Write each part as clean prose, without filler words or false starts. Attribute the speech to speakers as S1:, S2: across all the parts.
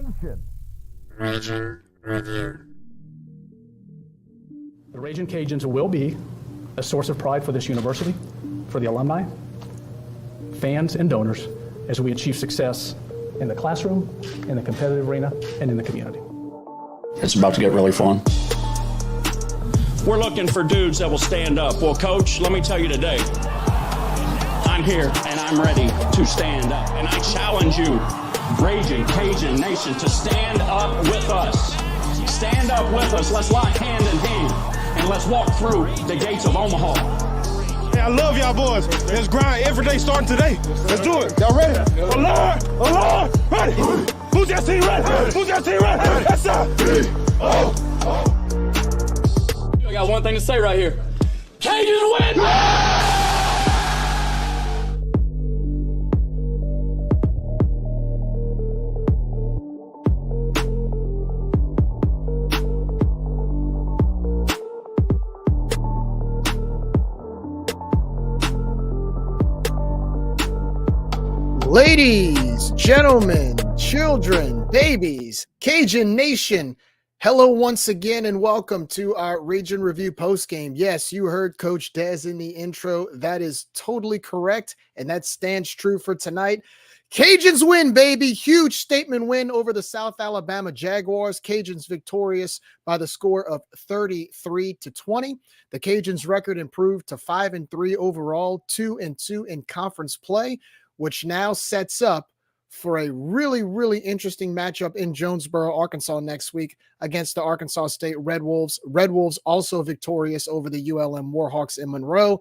S1: Nation.
S2: Region Review.
S3: The Ragin' Cajuns will be a source of pride for this university, for the alumni, fans, and donors as we achieve success in the classroom, in the competitive arena, and in the community.
S4: It's about to get really fun.
S5: We're looking for dudes that will stand up. Well, Coach, let me tell you today, I'm here and I'm ready to stand up. And I challenge you, Ragin' Cajun Nation, to stand up with us. Stand up with us. Let's lock hand in hand and let's walk through the gates of Omaha.
S6: Hey, I love y'all boys. Let's grind every day starting today. Let's do it. Y'all ready? Alert! Ready? Who's that team ready? Who's that team ready? That's up.
S5: I got one thing to say right here. Cajuns win!
S7: Ladies, gentlemen, children, babies, Cajun Nation, hello once again and welcome to our Region Review postgame. Yes, you heard Coach Dez in the intro. That is totally correct, and that stands true for tonight. Cajuns win, baby. Huge statement win over the South Alabama Jaguars. Cajuns victorious by the score of 33-20. The Cajuns record improved to 5-3 overall, 2-2 in conference play, which now sets up for a really, really interesting matchup in Jonesboro, Arkansas next week against the Arkansas State Red Wolves. Red Wolves also victorious over the ULM Warhawks in Monroe.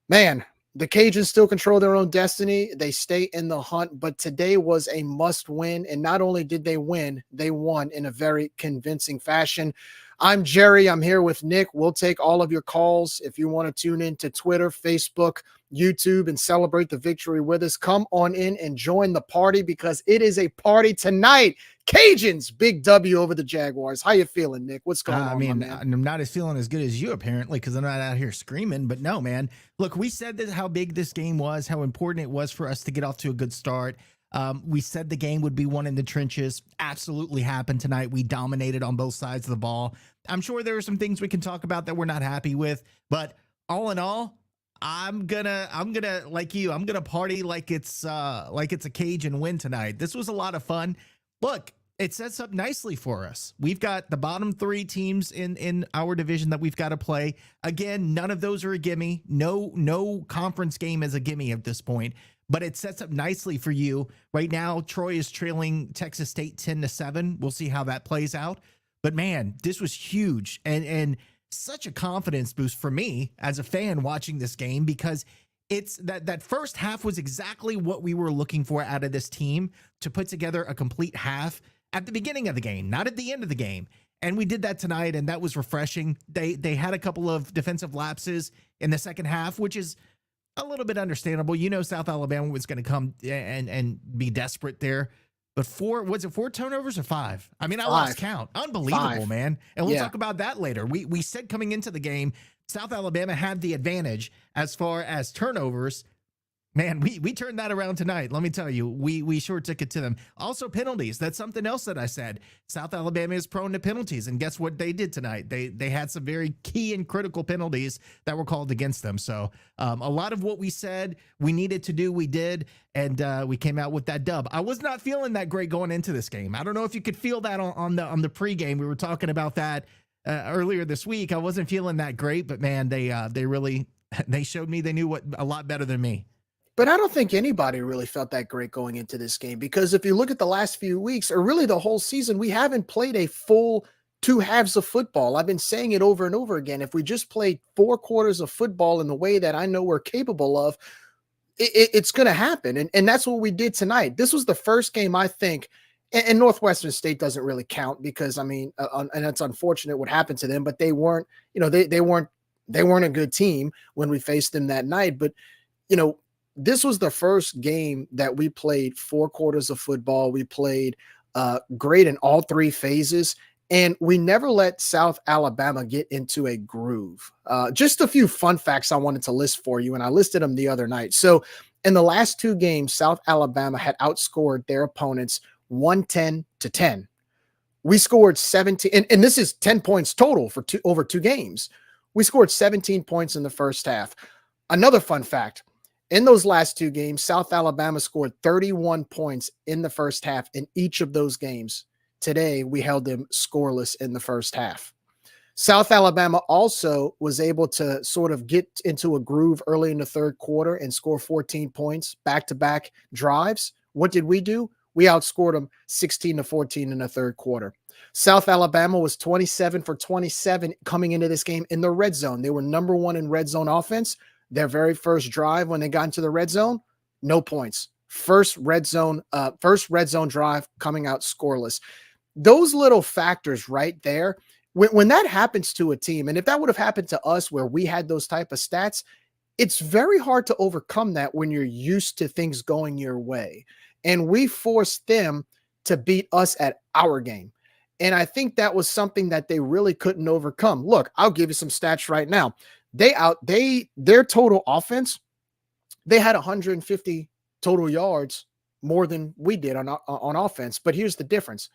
S7: Man, the Cajuns still control their own destiny. They stay in the hunt, but today was a must win. And not only did they win, they won in a very convincing fashion. I'm Gerry. I'm here with Nick. We'll take all of your calls. If you want to tune in to Twitter, Facebook, YouTube, and celebrate the victory with us, come on in and join the party because it is a party tonight. Cajuns, big W over the Jaguars. How you feeling, Nick? What's going on?
S8: I mean, I'm not feeling as good as you apparently because I'm not out here screaming. But no, man. Look, we said this, how big this game was, how important it was for us to get off to a good start. We said the game would be won in the trenches. Absolutely happened tonight. We dominated on both sides of the ball. I'm sure there are some things we can talk about that we're not happy with, but all in all, I'm gonna like you. I'm gonna party like it's a Cajun win tonight. This was a lot of fun. Look, it sets up nicely for us. We've got the bottom three teams in our division that we've got to play. Again, none of those are a gimme. No conference game is a gimme at this point. But it sets up nicely for you. Right now, Troy is trailing Texas State 10-7. We'll see how that plays out. But man, this was huge and such a confidence boost for me as a fan watching this game because it's that first half was exactly what we were looking for out of this team to put together a complete half at the beginning of the game, not at the end of the game. And we did that tonight, and that was refreshing. They had a couple of defensive lapses in the second half, which is a little bit understandable. You know, South Alabama was going to come and be desperate there. But four turnovers or five? I mean, I lost count. Unbelievable, man. And we'll talk about that later. We said coming into the game, South Alabama had the advantage as far as turnovers. Man, we turned that around tonight. Let me tell you, we sure took it to them. Also, penalties. That's something else that I said. South Alabama is prone to penalties, and guess what they did tonight? They had some very key and critical penalties that were called against them. So a lot of what we said we needed to do, we did, and we came out with that dub. I was not feeling that great going into this game. I don't know if you could feel that on the pregame. We were talking about that earlier this week. I wasn't feeling that great, but man, they really they showed me they knew what a lot better than me.
S7: But I don't think anybody really felt that great going into this game because if you look at the last few weeks or really the whole season, we haven't played a full two halves of football. I've been saying it over and over again. If we just played 4 quarters of football in the way that I know we're capable of, it's going to happen. And that's what we did tonight. This was the first game, I think, and Northwestern State doesn't really count because, I mean, and it's unfortunate what happened to them, but they weren't, they weren't a good team when we faced them that night. But, this was the first game that we played 4 quarters of football. We played great in all 3 phases, and we never let South Alabama get into a groove. Just a few fun facts I wanted to list for you, and I listed them the other night. So in the last 2 games, South Alabama had outscored their opponents 110-10. We scored 17, and this is 10 points total for over 2 games. We scored 17 points in the first half. Another fun fact, in those last 2 games, South Alabama scored 31 points in the first half in each of those games. Today, we held them scoreless in the first half. South Alabama also was able to sort of get into a groove early in the third quarter and score 14 points, back-to-back drives. What did we do? We outscored them 16-14 in the third quarter. South Alabama was 27 for 27 coming into this game in the red zone. They were number 1 in red zone offense. Their very first drive when they got into the red zone, no points. First red zone drive coming out scoreless. Those little factors right there, when that happens to a team, and if that would have happened to us where we had those type of stats, it's very hard to overcome that when you're used to things going your way. And we forced them to beat us at our game. And I think that was something that they really couldn't overcome. Look, I'll give you some stats right now. Their total offense, they had 150 total yards more than we did on offense. But here's the difference.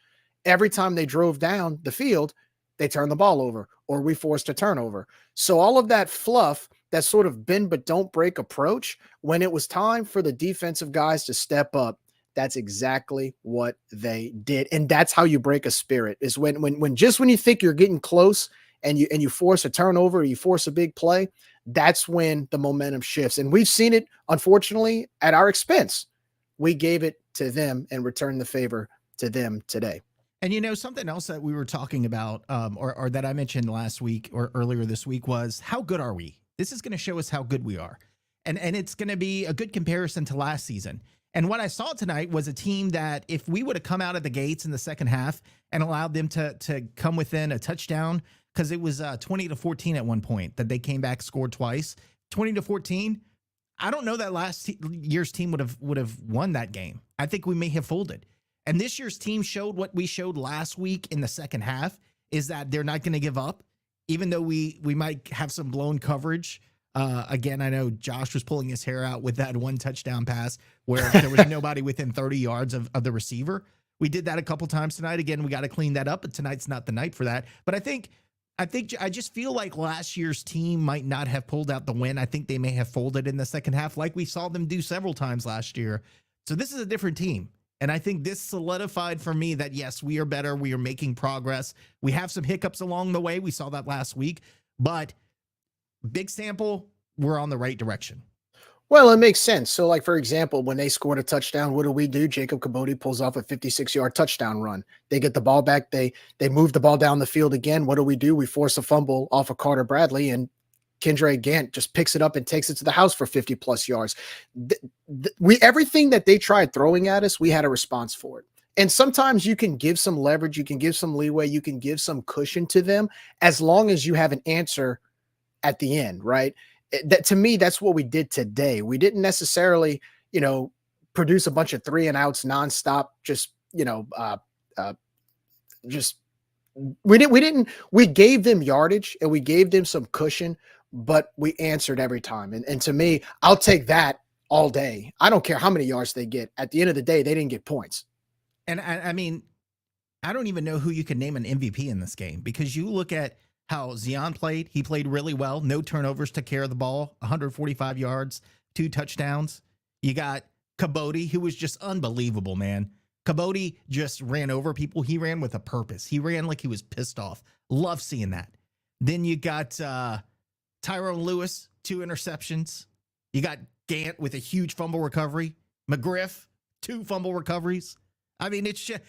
S7: Every time they drove down the field, they turned the ball over or we forced a turnover. So all of that fluff, that sort of bend but don't break approach, when it was time for the defensive guys to step up, that's exactly what they did. And that's how you break a spirit, is when you think you're getting close and you force a turnover or you force a big play, that's when the momentum shifts. And we've seen it, unfortunately, at our expense. We gave it to them and returned the favor to them today.
S8: And something else that we were talking about, or that I mentioned last week or earlier this week, was how good are we? This is going to show us how good we are. And it's going to be a good comparison to last season. And what I saw tonight was a team that if we would have come out of the gates in the second half and allowed them to come within a touchdown, because it was 20-14 at one point that they came back, scored twice, 20-14. I don't know that last year's team would have won that game. I think we may have folded. And this year's team showed what we showed last week in the second half, is that they're not going to give up, even though we might have some blown coverage. Again, I know Josh was pulling his hair out with that one touchdown pass where there was nobody within 30 yards of the receiver. We did that a couple times tonight. Again, we got to clean that up, but tonight's not the night for that. But I just feel like last year's team might not have pulled out the win. I think they may have folded in the second half, like we saw them do several times last year. So this is a different team. And I think this solidified for me that, yes, we are better. We are making progress. We have some hiccups along the way. We saw that last week. But big sample, we're on the right direction.
S7: Well, it makes sense. So, like, for example, when they scored a touchdown, what do? Jacob Cabote pulls off a 56-yard touchdown run. They get the ball back. They move the ball down the field again. What do? We force a fumble off of Carter Bradley, and Kendra Gant just picks it up and takes it to the house for 50-plus yards. Everything that they tried throwing at us, we had a response for it. And sometimes you can give some leverage, you can give some leeway, you can give some cushion to them as long as you have an answer at the end, right? That, to me, that's what we did today. We didn't necessarily, produce a bunch of 3-and-outs nonstop. We gave them yardage and we gave them some cushion, but we answered every time. And to me, I'll take that all day. I don't care how many yards they get. At the end of the day, they didn't get points.
S8: And I mean, I don't even know who you can name an MVP in this game, because you look at how Zion played. He played really well. No turnovers, took care of the ball, 145 yards, 2 touchdowns. You got Cabote, who was just unbelievable, man. Cabote just ran over people. He ran with a purpose. He ran like he was pissed off. Love seeing that. Then you got Tyrone Lewis, 2 interceptions. You got Gant with a huge fumble recovery. McGriff, 2 fumble recoveries. I mean, it's just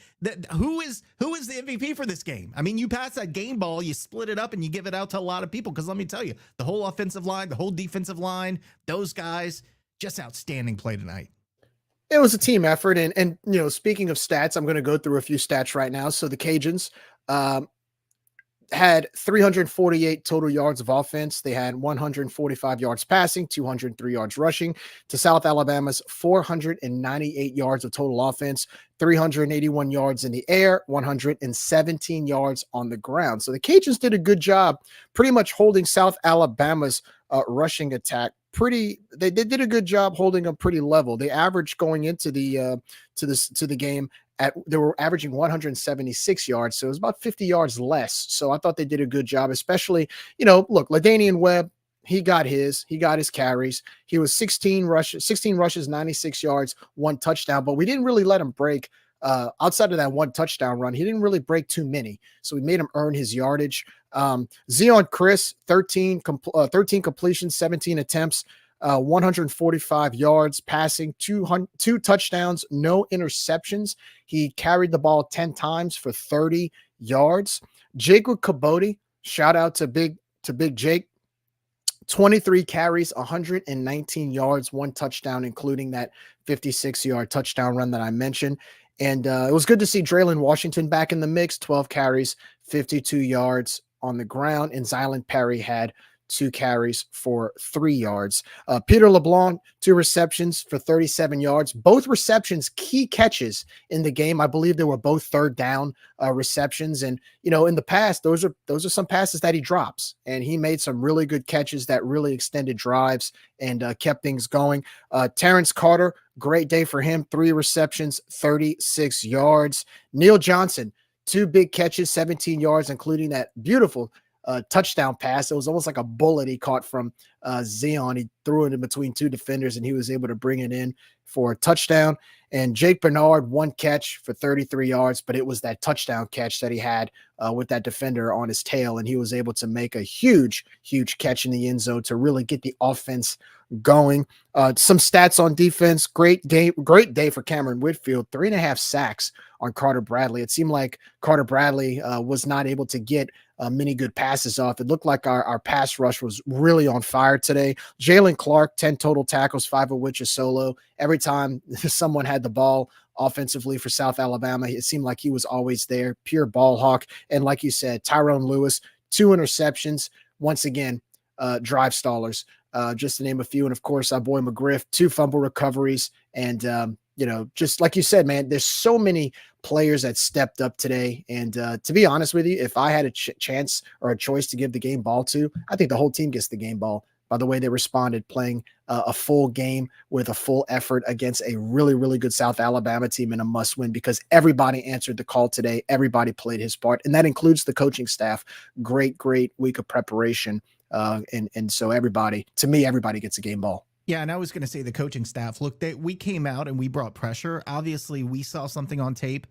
S8: who is the MVP for this game? I mean, you pass that game ball, you split it up, and you give it out to a lot of people. Because let me tell you, the whole offensive line, the whole defensive line, those guys, just outstanding play tonight.
S7: It was a team effort. And speaking of stats, I'm going to go through a few stats right now. So the Cajuns had 348 total yards of offense. They had 145 yards passing, 203 yards rushing, to South Alabama's 498 yards of total offense, 381 yards in the air, 117 yards on the ground. So the Cajuns did a good job pretty much holding South Alabama's rushing attack they did a good job holding them pretty level. They averaged going into the to the game they were averaging 176 yards, so it was about 50 yards less. So I thought they did a good job, especially, look, LaDainian Webb, he got his carries. He was 16 rushes, 96 yards, 1 touchdown, but we didn't really let him break outside of that 1 touchdown run. He didn't really break too many, so we made him earn his yardage. Zion Chris, 13 completions, 17 attempts, 145 yards passing, 2 touchdowns, no interceptions. He carried the ball 10 times for 30 yards. Jacob Kabodi, shout out to Big Jake, 23 carries, 119 yards, 1 touchdown, including that 56-yard touchdown run that I mentioned. And it was good to see Draylon Washington back in the mix, 12 carries, 52 yards on the ground. And Zylan Perry had 2 carries for 3 yards. Peter LeBlanc, 2 receptions for 37 yards. Both receptions, key catches in the game. I believe they were both 3rd down receptions. And, in the past, those are some passes that he drops. And he made some really good catches that really extended drives and kept things going. Terrence Carter, great day for him. 3 receptions, 36 yards. Neil Johnson, 2 big catches, 17 yards, including that beautiful touchdown pass. It was almost like a bullet he caught from Zion. He threw it in between 2 defenders, and he was able to bring it in for a touchdown. And Jake Bernard, 1 catch for 33 yards, but it was that touchdown catch that he had with that defender on his tail, and he was able to make a huge catch in the end zone to really get the offense going. Some stats on defense. Great day for Cameron Whitfield. 3.5 sacks on Carter Bradley. It seemed like Carter Bradley was not able to get many good passes off. It looked like our pass rush was really on fire today. Jalen Clark, 10 total tackles, 5 of which is solo. Every time someone had the ball offensively for South Alabama, it seemed like he was always there. Pure ball hawk. And like you said, Tyrone Lewis, 2 interceptions. Once again, drive stallers, just to name a few. And of course, our boy McGriff, 2 fumble recoveries. And, just like you said, man, there's so many players that stepped up today. And to be honest with you, if I had a chance or a choice to give the game ball to, I think the whole team gets the game ball by the way they responded, playing a full game with a full effort against a really, really good South Alabama team in a must win, because everybody answered the call today. Everybody played his part, and that includes the coaching staff. Great week of preparation. And so everybody gets a game ball.
S8: Yeah, and I was going to say the coaching staff. Look, we came out and we brought pressure. Obviously, we saw something on tape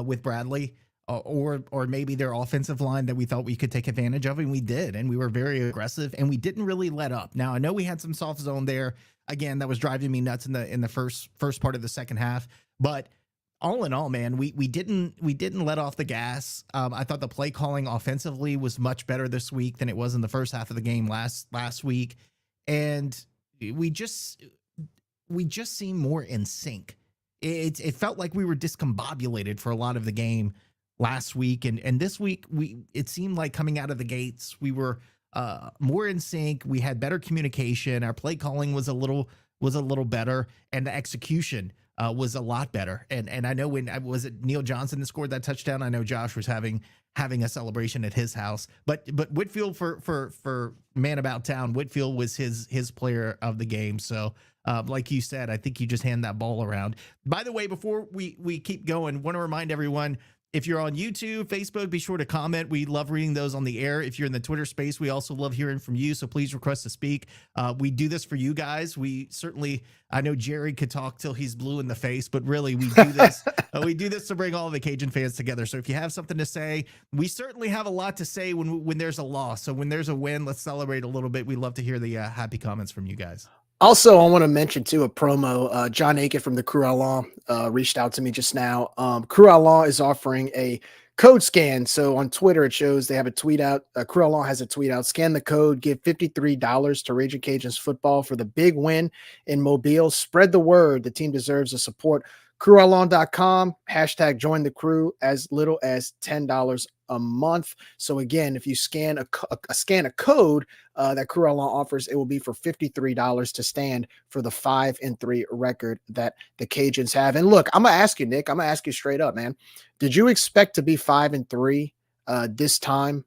S8: with Bradley or maybe their offensive line that we thought we could take advantage of, and we did. And we were very aggressive, and we didn't really let up. Now, I know we had some soft zone there. Again, that was driving me nuts in the first part of the second half. But all in all, man, we didn't let off the gas. I thought the play calling offensively was much better this week than it was in the first half of the game last week, and we just seemed more in sync. It felt like we were discombobulated for a lot of the game last week, and this week it seemed like coming out of the gates we were more in sync. We had better communication. Our play calling was a little better, and the execution was a lot better. And I know was it Neil Johnson that scored that touchdown? I know Josh was having a celebration at his house, but Whitfield for man about town, Whitfield was his player of the game. So like you said, I think you just hand that ball around. By the way, before we keep going, want to remind everyone, if you're on YouTube, Facebook, be sure to comment. We love reading those on the air. If you're in the Twitter space, we also love hearing from you. So please request to speak. We do this for you guys. We certainly, I know Gerry could talk till he's blue in the face, but really we do this. We do this to bring all the Cajun fans together. So if you have something to say, we certainly have a lot to say when there's a loss. So when there's a win, let's celebrate a little bit. We love to hear the happy comments from you guys.
S7: Also, I want to mention too a promo. John Aiken from the Crew Alon reached out to me just now. Crew Alon is offering a code scan. So on Twitter, it shows they have a tweet out. Crew Alon has a tweet out. Scan the code, give $53 to Raging Cajuns football for the big win in Mobile. Spread the word. The team deserves the support. CrewAlon.com, hashtag join the crew, as little as $10 a month. So again, if you scan a code that Crew Alon offers, it will be for $53 to stand for the 5-3 record that the Cajuns have. And look, I'm gonna ask you, Nick. I'm gonna ask you straight up, man. Did you expect to be 5-3 this time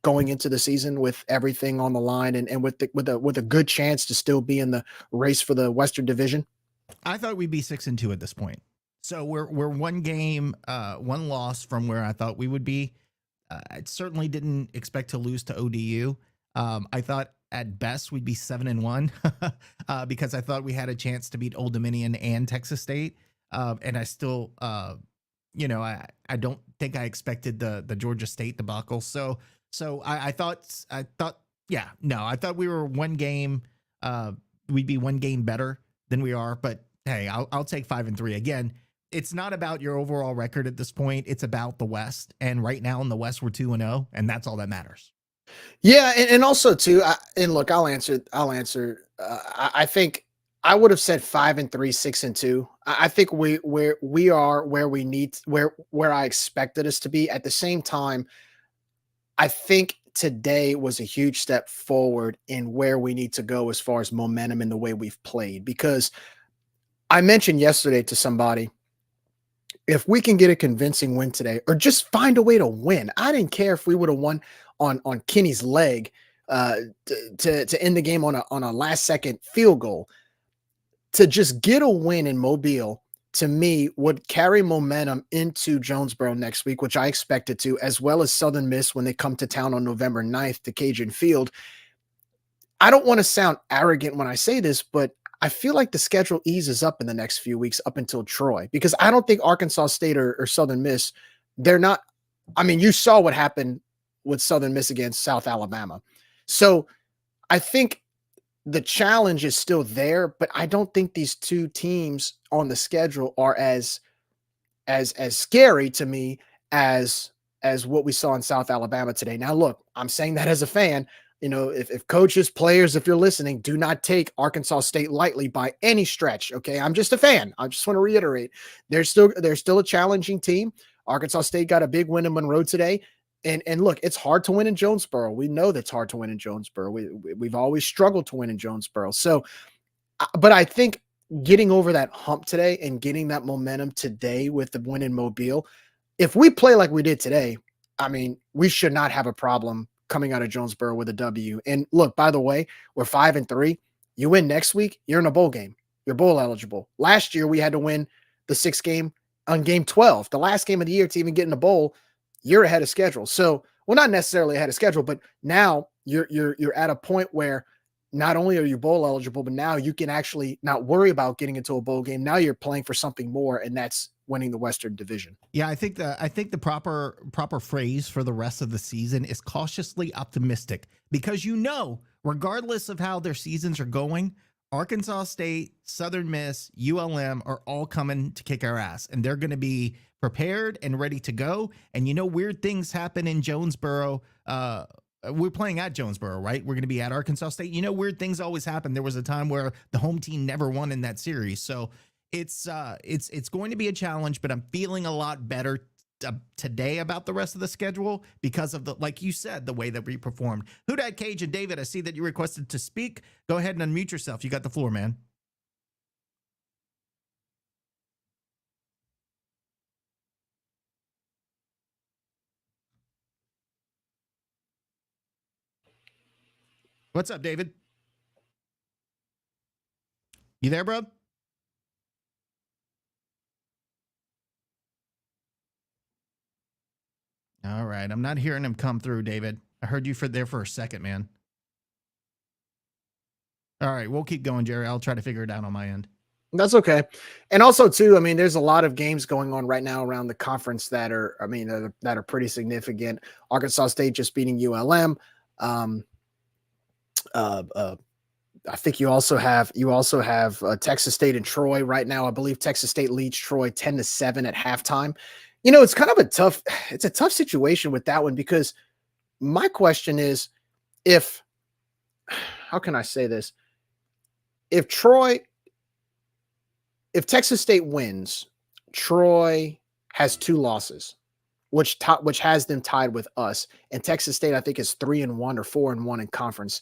S7: going into the season with everything on the line and with a good chance to still be in the race for the Western Division?
S8: I thought we'd be 6-2 at this point. So we're one game, one loss from where I thought we would be. I certainly didn't expect to lose to ODU. I thought at best we'd be 7-1 because I thought we had a chance to beat Old Dominion and Texas State. And I still, I don't think I expected the Georgia State debacle. So I thought we were one game. We'd be one game better than we are. But hey, I'll take 5-3 again. It's not about your overall record at this point. It's about the West. And right now in the West, we're 2-0, and that's all that matters.
S7: Yeah, and also too, look, I'll answer. I think I would have said 5-3, 6-2. I think we are where we need, where I expected us to be. At the same time, I think today was a huge step forward in where we need to go as far as momentum in the way we've played. Because I mentioned yesterday to somebody, if we can get a convincing win today, or just find a way to win, I didn't care if we would have won on Kenny's leg to end the game on a last second field goal. To just get a win in Mobile, to me, would carry momentum into Jonesboro next week, which I expected to, as well as Southern Miss when they come to town on November 9th to Cajun Field. I don't want to sound arrogant when I say this, but I feel like the schedule eases up in the next few weeks up until Troy, because I don't think Arkansas State or Southern Miss, they're not. I mean, you saw what happened with Southern Miss against South Alabama. So I think the challenge is still there, but I don't think these two teams on the schedule are as scary to me as what we saw in South Alabama today. Now, look, I'm saying that as a fan. You know, if coaches, players, if you're listening, do not take Arkansas State lightly by any stretch. Okay. I'm just a fan. I just want to reiterate, they're still a challenging team. Arkansas State got a big win in Monroe today. And look, it's hard to win in Jonesboro. We know that's hard to win in Jonesboro. We've always struggled to win in Jonesboro. So, but I think getting over that hump today and getting that momentum today with the win in Mobile, if we play like we did today, I mean, we should not have a problem coming out of Jonesboro with a W. And look, by the way, we're 5-3. You win next week, you're in a bowl game. You're bowl eligible. Last year, we had to win the 6th game on game 12, the last game of the year, to even get in the bowl. You're ahead of schedule. So, well, not necessarily ahead of schedule, but now you're at a point where not only are you bowl eligible, but now you can actually not worry about getting into a bowl game. Now you're playing for something more, and that's winning the Western Division.
S8: Yeah, I think the proper phrase for the rest of the season is cautiously optimistic, because regardless of how their seasons are going, Arkansas State, Southern Miss, ULM are all coming to kick our ass, and they're going to be prepared and ready to go. And weird things happen in Jonesboro. We're playing at Jonesboro, right? We're going to be at Arkansas State. Weird things always happen. There was a time where the home team never won in that series. So it's going to be a challenge, but I'm feeling a lot better today about the rest of the schedule because of like you said, the way that we performed. Who Dat Cajun? David, I see that you requested to speak. Go ahead and unmute yourself. You got the floor, man. What's up, David? You there, bro? All right. I'm not hearing him come through, David. I heard you there for a second, man. All right. We'll keep going, Gerry. I'll try to figure it out on my end.
S7: That's okay. And also, too, I mean, there's a lot of games going on right now around the conference that are pretty significant. Arkansas State just beating ULM. I think you also have Texas State and Troy right now. I believe Texas State leads Troy 10-7 at halftime. It's kind of a tough situation with that one, because my question is, how can I say this? If Texas State wins, Troy has 2 losses, which has them tied with us. And Texas State, I think, is 3-1 or 4-1 in conference.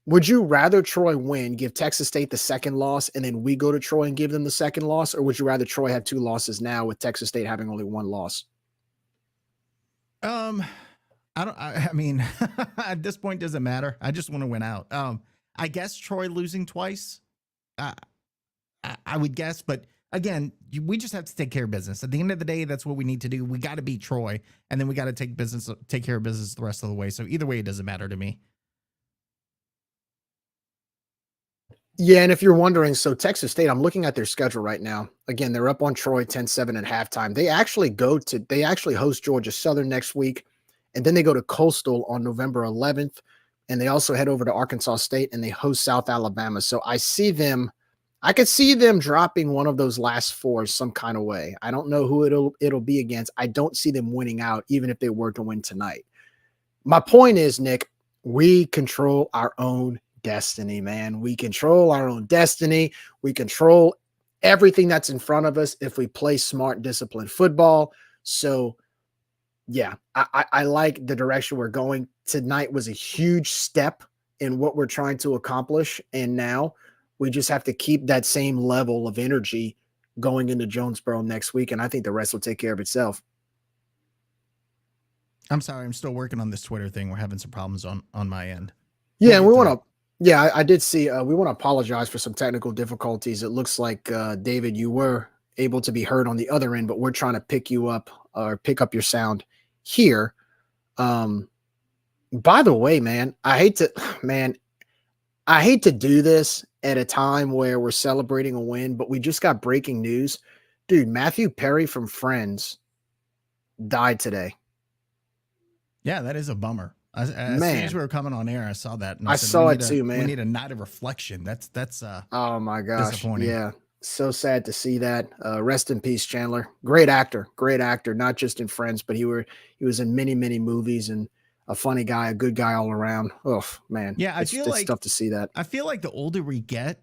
S7: Would you rather Troy win, give Texas State the second loss, and then we go to Troy and give them the second loss? Or would you rather Troy have 2 losses now with Texas State having only 1 loss?
S8: I mean, at this point, doesn't matter. I just want to win out. I guess Troy losing twice. I would guess, but again, we just have to take care of business. At the end of the day, that's what we need to do. We got to beat Troy, and then we got to take care of business the rest of the way. So either way, it doesn't matter to me.
S7: Yeah, and if you're wondering, so Texas State, I'm looking at their schedule right now. Again, they're up on Troy 10-7 at halftime. They actually host Georgia Southern next week, and then they go to Coastal on November 11th, and they also head over to Arkansas State and they host South Alabama. So I could see them dropping one of those last four some kind of way. I don't know who it'll be against. I don't see them winning out, even if they were to win tonight. My point is, Nick, we control our own destiny, man. We control our own destiny. We control everything that's in front of us if we play smart, disciplined football. So, yeah, I like the direction we're going. Tonight was a huge step in what we're trying to accomplish, and now we just have to keep that same level of energy going into Jonesboro next week, and I think the rest will take care of itself.
S8: I'm sorry, I'm still working on this Twitter thing. We're having some problems on my end.
S7: Yeah, and we want to. Yeah, I did see. We want to apologize for some technical difficulties. It looks like David, you were able to be heard on the other end, but we're trying to pick you up or pick up your sound here. By the way, man, I hate to do this at a time where we're celebrating a win, but we just got breaking news. Dude, Matthew Perry from Friends died today.
S8: Yeah, that is a bummer. As soon as we were coming on air, I saw that. And
S7: I saw it too, man.
S8: We need a night of reflection. That's
S7: oh my gosh.
S8: disappointing.
S7: Yeah. So sad to see that. Rest in peace, Chandler. Great actor, not just in Friends, but he was in many, many movies, and a funny guy, a good guy all around. Oh man.
S8: Yeah,
S7: it's tough to see that.
S8: I feel like the older we get,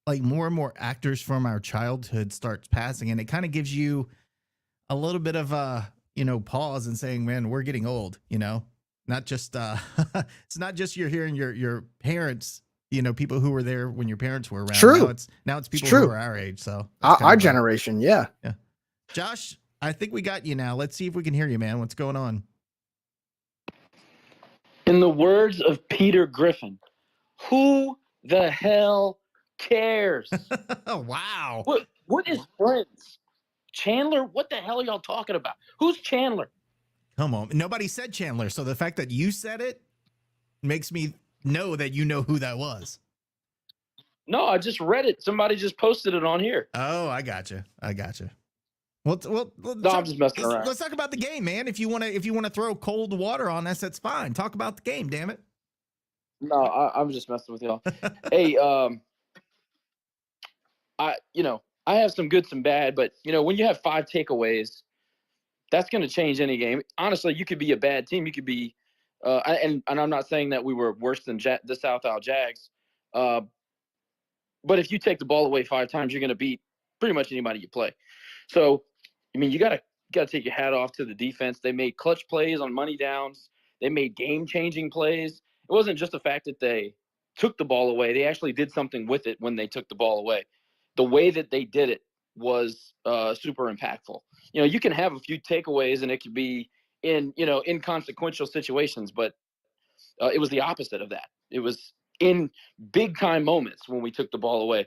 S8: like more and more actors from our childhood starts passing, and it kind of gives you a little bit of pause and saying, man, we're getting old, not just it's not just you're hearing your parents, people who were there when your parents were around.
S7: True.
S8: Now it's people who are our age. So
S7: our generation. Yeah.
S8: Josh, I think we got you now. Let's see if we can hear you, man. What's going on?
S1: In the words of Peter Griffin, who the hell cares?
S8: Wow.
S1: What is Friends? Chandler? What the hell are y'all talking about? Who's Chandler?
S8: Come on. Nobody said Chandler. So the fact that you said it makes me know that you know who that was.
S1: No, I just read it. Somebody just posted it on here.
S8: Oh, I gotcha. Well,
S1: no, I'm just messing around.
S8: Let's talk about the game, man. If you want to throw cold water on us, that's fine. Talk about the game, damn it.
S1: No, I'm just messing with y'all. Hey, I have some good, some bad, but when you have 5 takeaways, that's going to change any game. Honestly, you could be a bad team. You could be, and I'm not saying that we were worse than the South Al Jags, but if you take the ball away 5 times, you're going to beat pretty much anybody you play. So, you got to take your hat off to the defense. They made clutch plays on money downs. They made game-changing plays. It wasn't just the fact that they took the ball away. They actually did something with it when they took the ball away. The way that they did it was super impactful. You can have a few takeaways and it could be in inconsequential situations, but it was the opposite of that. It was in big time moments when we took the ball away.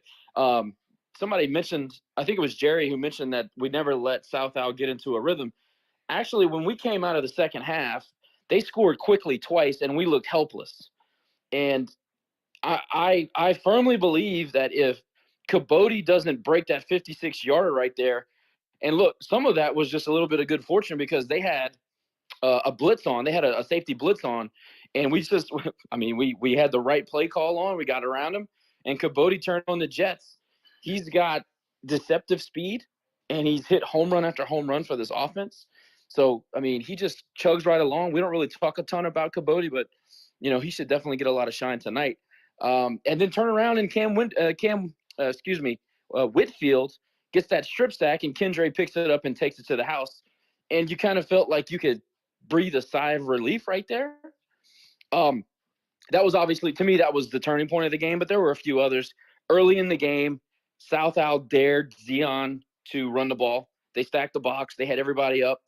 S1: Somebody mentioned, I think it was Gerry who mentioned that we never let South Al get into a rhythm. Actually, when we came out of the second half, they scored quickly twice and we looked helpless. And I firmly believe that if Cabote doesn't break that 56-yarder right there, and look, some of that was just a little bit of good fortune because they had a blitz on. They had a safety blitz on, and we had the right play call on. We got around him, and Cabote turned on the Jets. He's got deceptive speed, and he's hit home run after home run for this offense. So, he just chugs right along. We don't really talk a ton about Cabote, but, he should definitely get a lot of shine tonight. And then turn around and Whitfield gets that strip sack, and Kendra picks it up and takes it to the house. And you kind of felt like you could breathe a sigh of relief right there. That was obviously, to me, that was the turning point of the game, but there were a few others. Early in the game, South Al dared Zion to run the ball. They stacked the box. They had everybody up.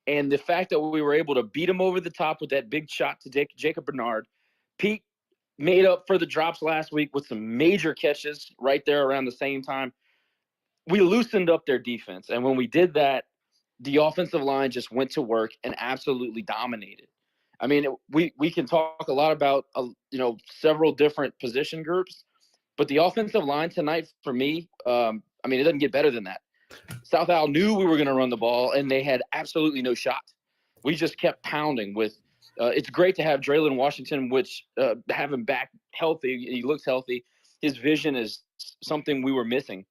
S1: And the fact that we were able to beat him over the top with that big shot to Jacob Bernard, Pete made up for the drops last week with some major catches right there around the same time. We loosened up their defense. And when we did that, the offensive line just went to work and absolutely dominated. I mean, we can talk a lot about, several different position groups, but the offensive line tonight for me, it doesn't get better than that. South Al knew we were going to run the ball, and they had absolutely no shot. We just kept pounding with it's great to have Draylon Washington, which have him back healthy. He looks healthy. His vision is something we were missing.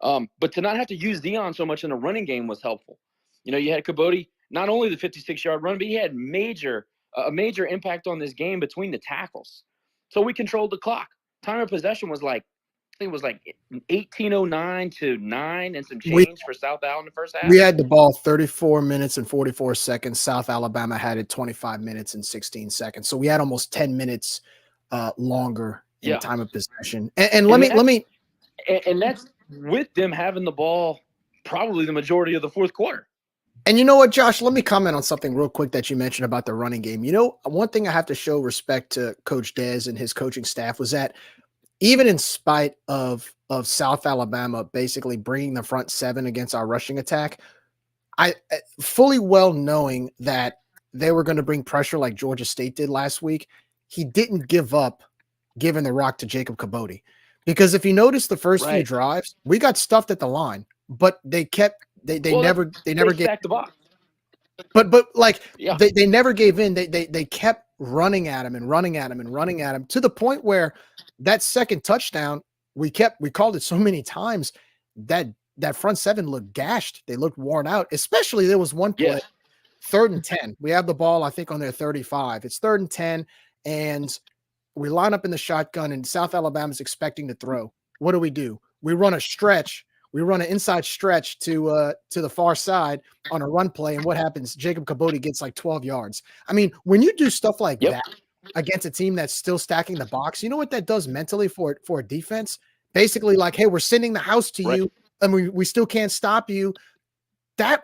S1: But to not have to use Dion so much in the running game was helpful. You had Cabote, not only the 56-yard run, but he had a major impact on this game between the tackles. So we controlled the clock. Time of possession was like, I think it was like 18:09 to 9 and some change for South Al in the first half.
S7: We had the ball 34 minutes and 44 seconds. South Alabama had it 25 minutes and 16 seconds. So we had almost 10 minutes longer in time of possession. And let me
S1: that's with them having the ball probably the majority of the fourth quarter.
S7: And you know what, Josh? Let me comment on something real quick that you mentioned about the running game. One thing I have to show respect to Coach Dez and his coaching staff was that even in spite of South Alabama basically bringing the front seven against our rushing attack, I fully well knowing that they were going to bring pressure like Georgia State did last week, he didn't give up giving the rock to Jacob Cabote. Because if you notice the first few drives, we got stuffed at the line, but they never gave
S1: the box.
S7: But they never gave in. They kept running at him and running at him and running at him to the point where that second touchdown, we called it so many times that front seven looked gashed. They looked worn out. Especially there was one play, 3rd and 10. We have the ball, I think, on their 35. It's 3rd and 10, and we line up in the shotgun, and South Alabama's expecting to throw. What do? We run a stretch. We run an inside stretch to the far side on a run play, and what happens? Jacob Cabote gets like 12 yards. I mean, when you do stuff like that against a team that's still stacking the box, you know what that does mentally for a defense? Basically, like, hey, we're sending the house to you, and we still can't stop you. That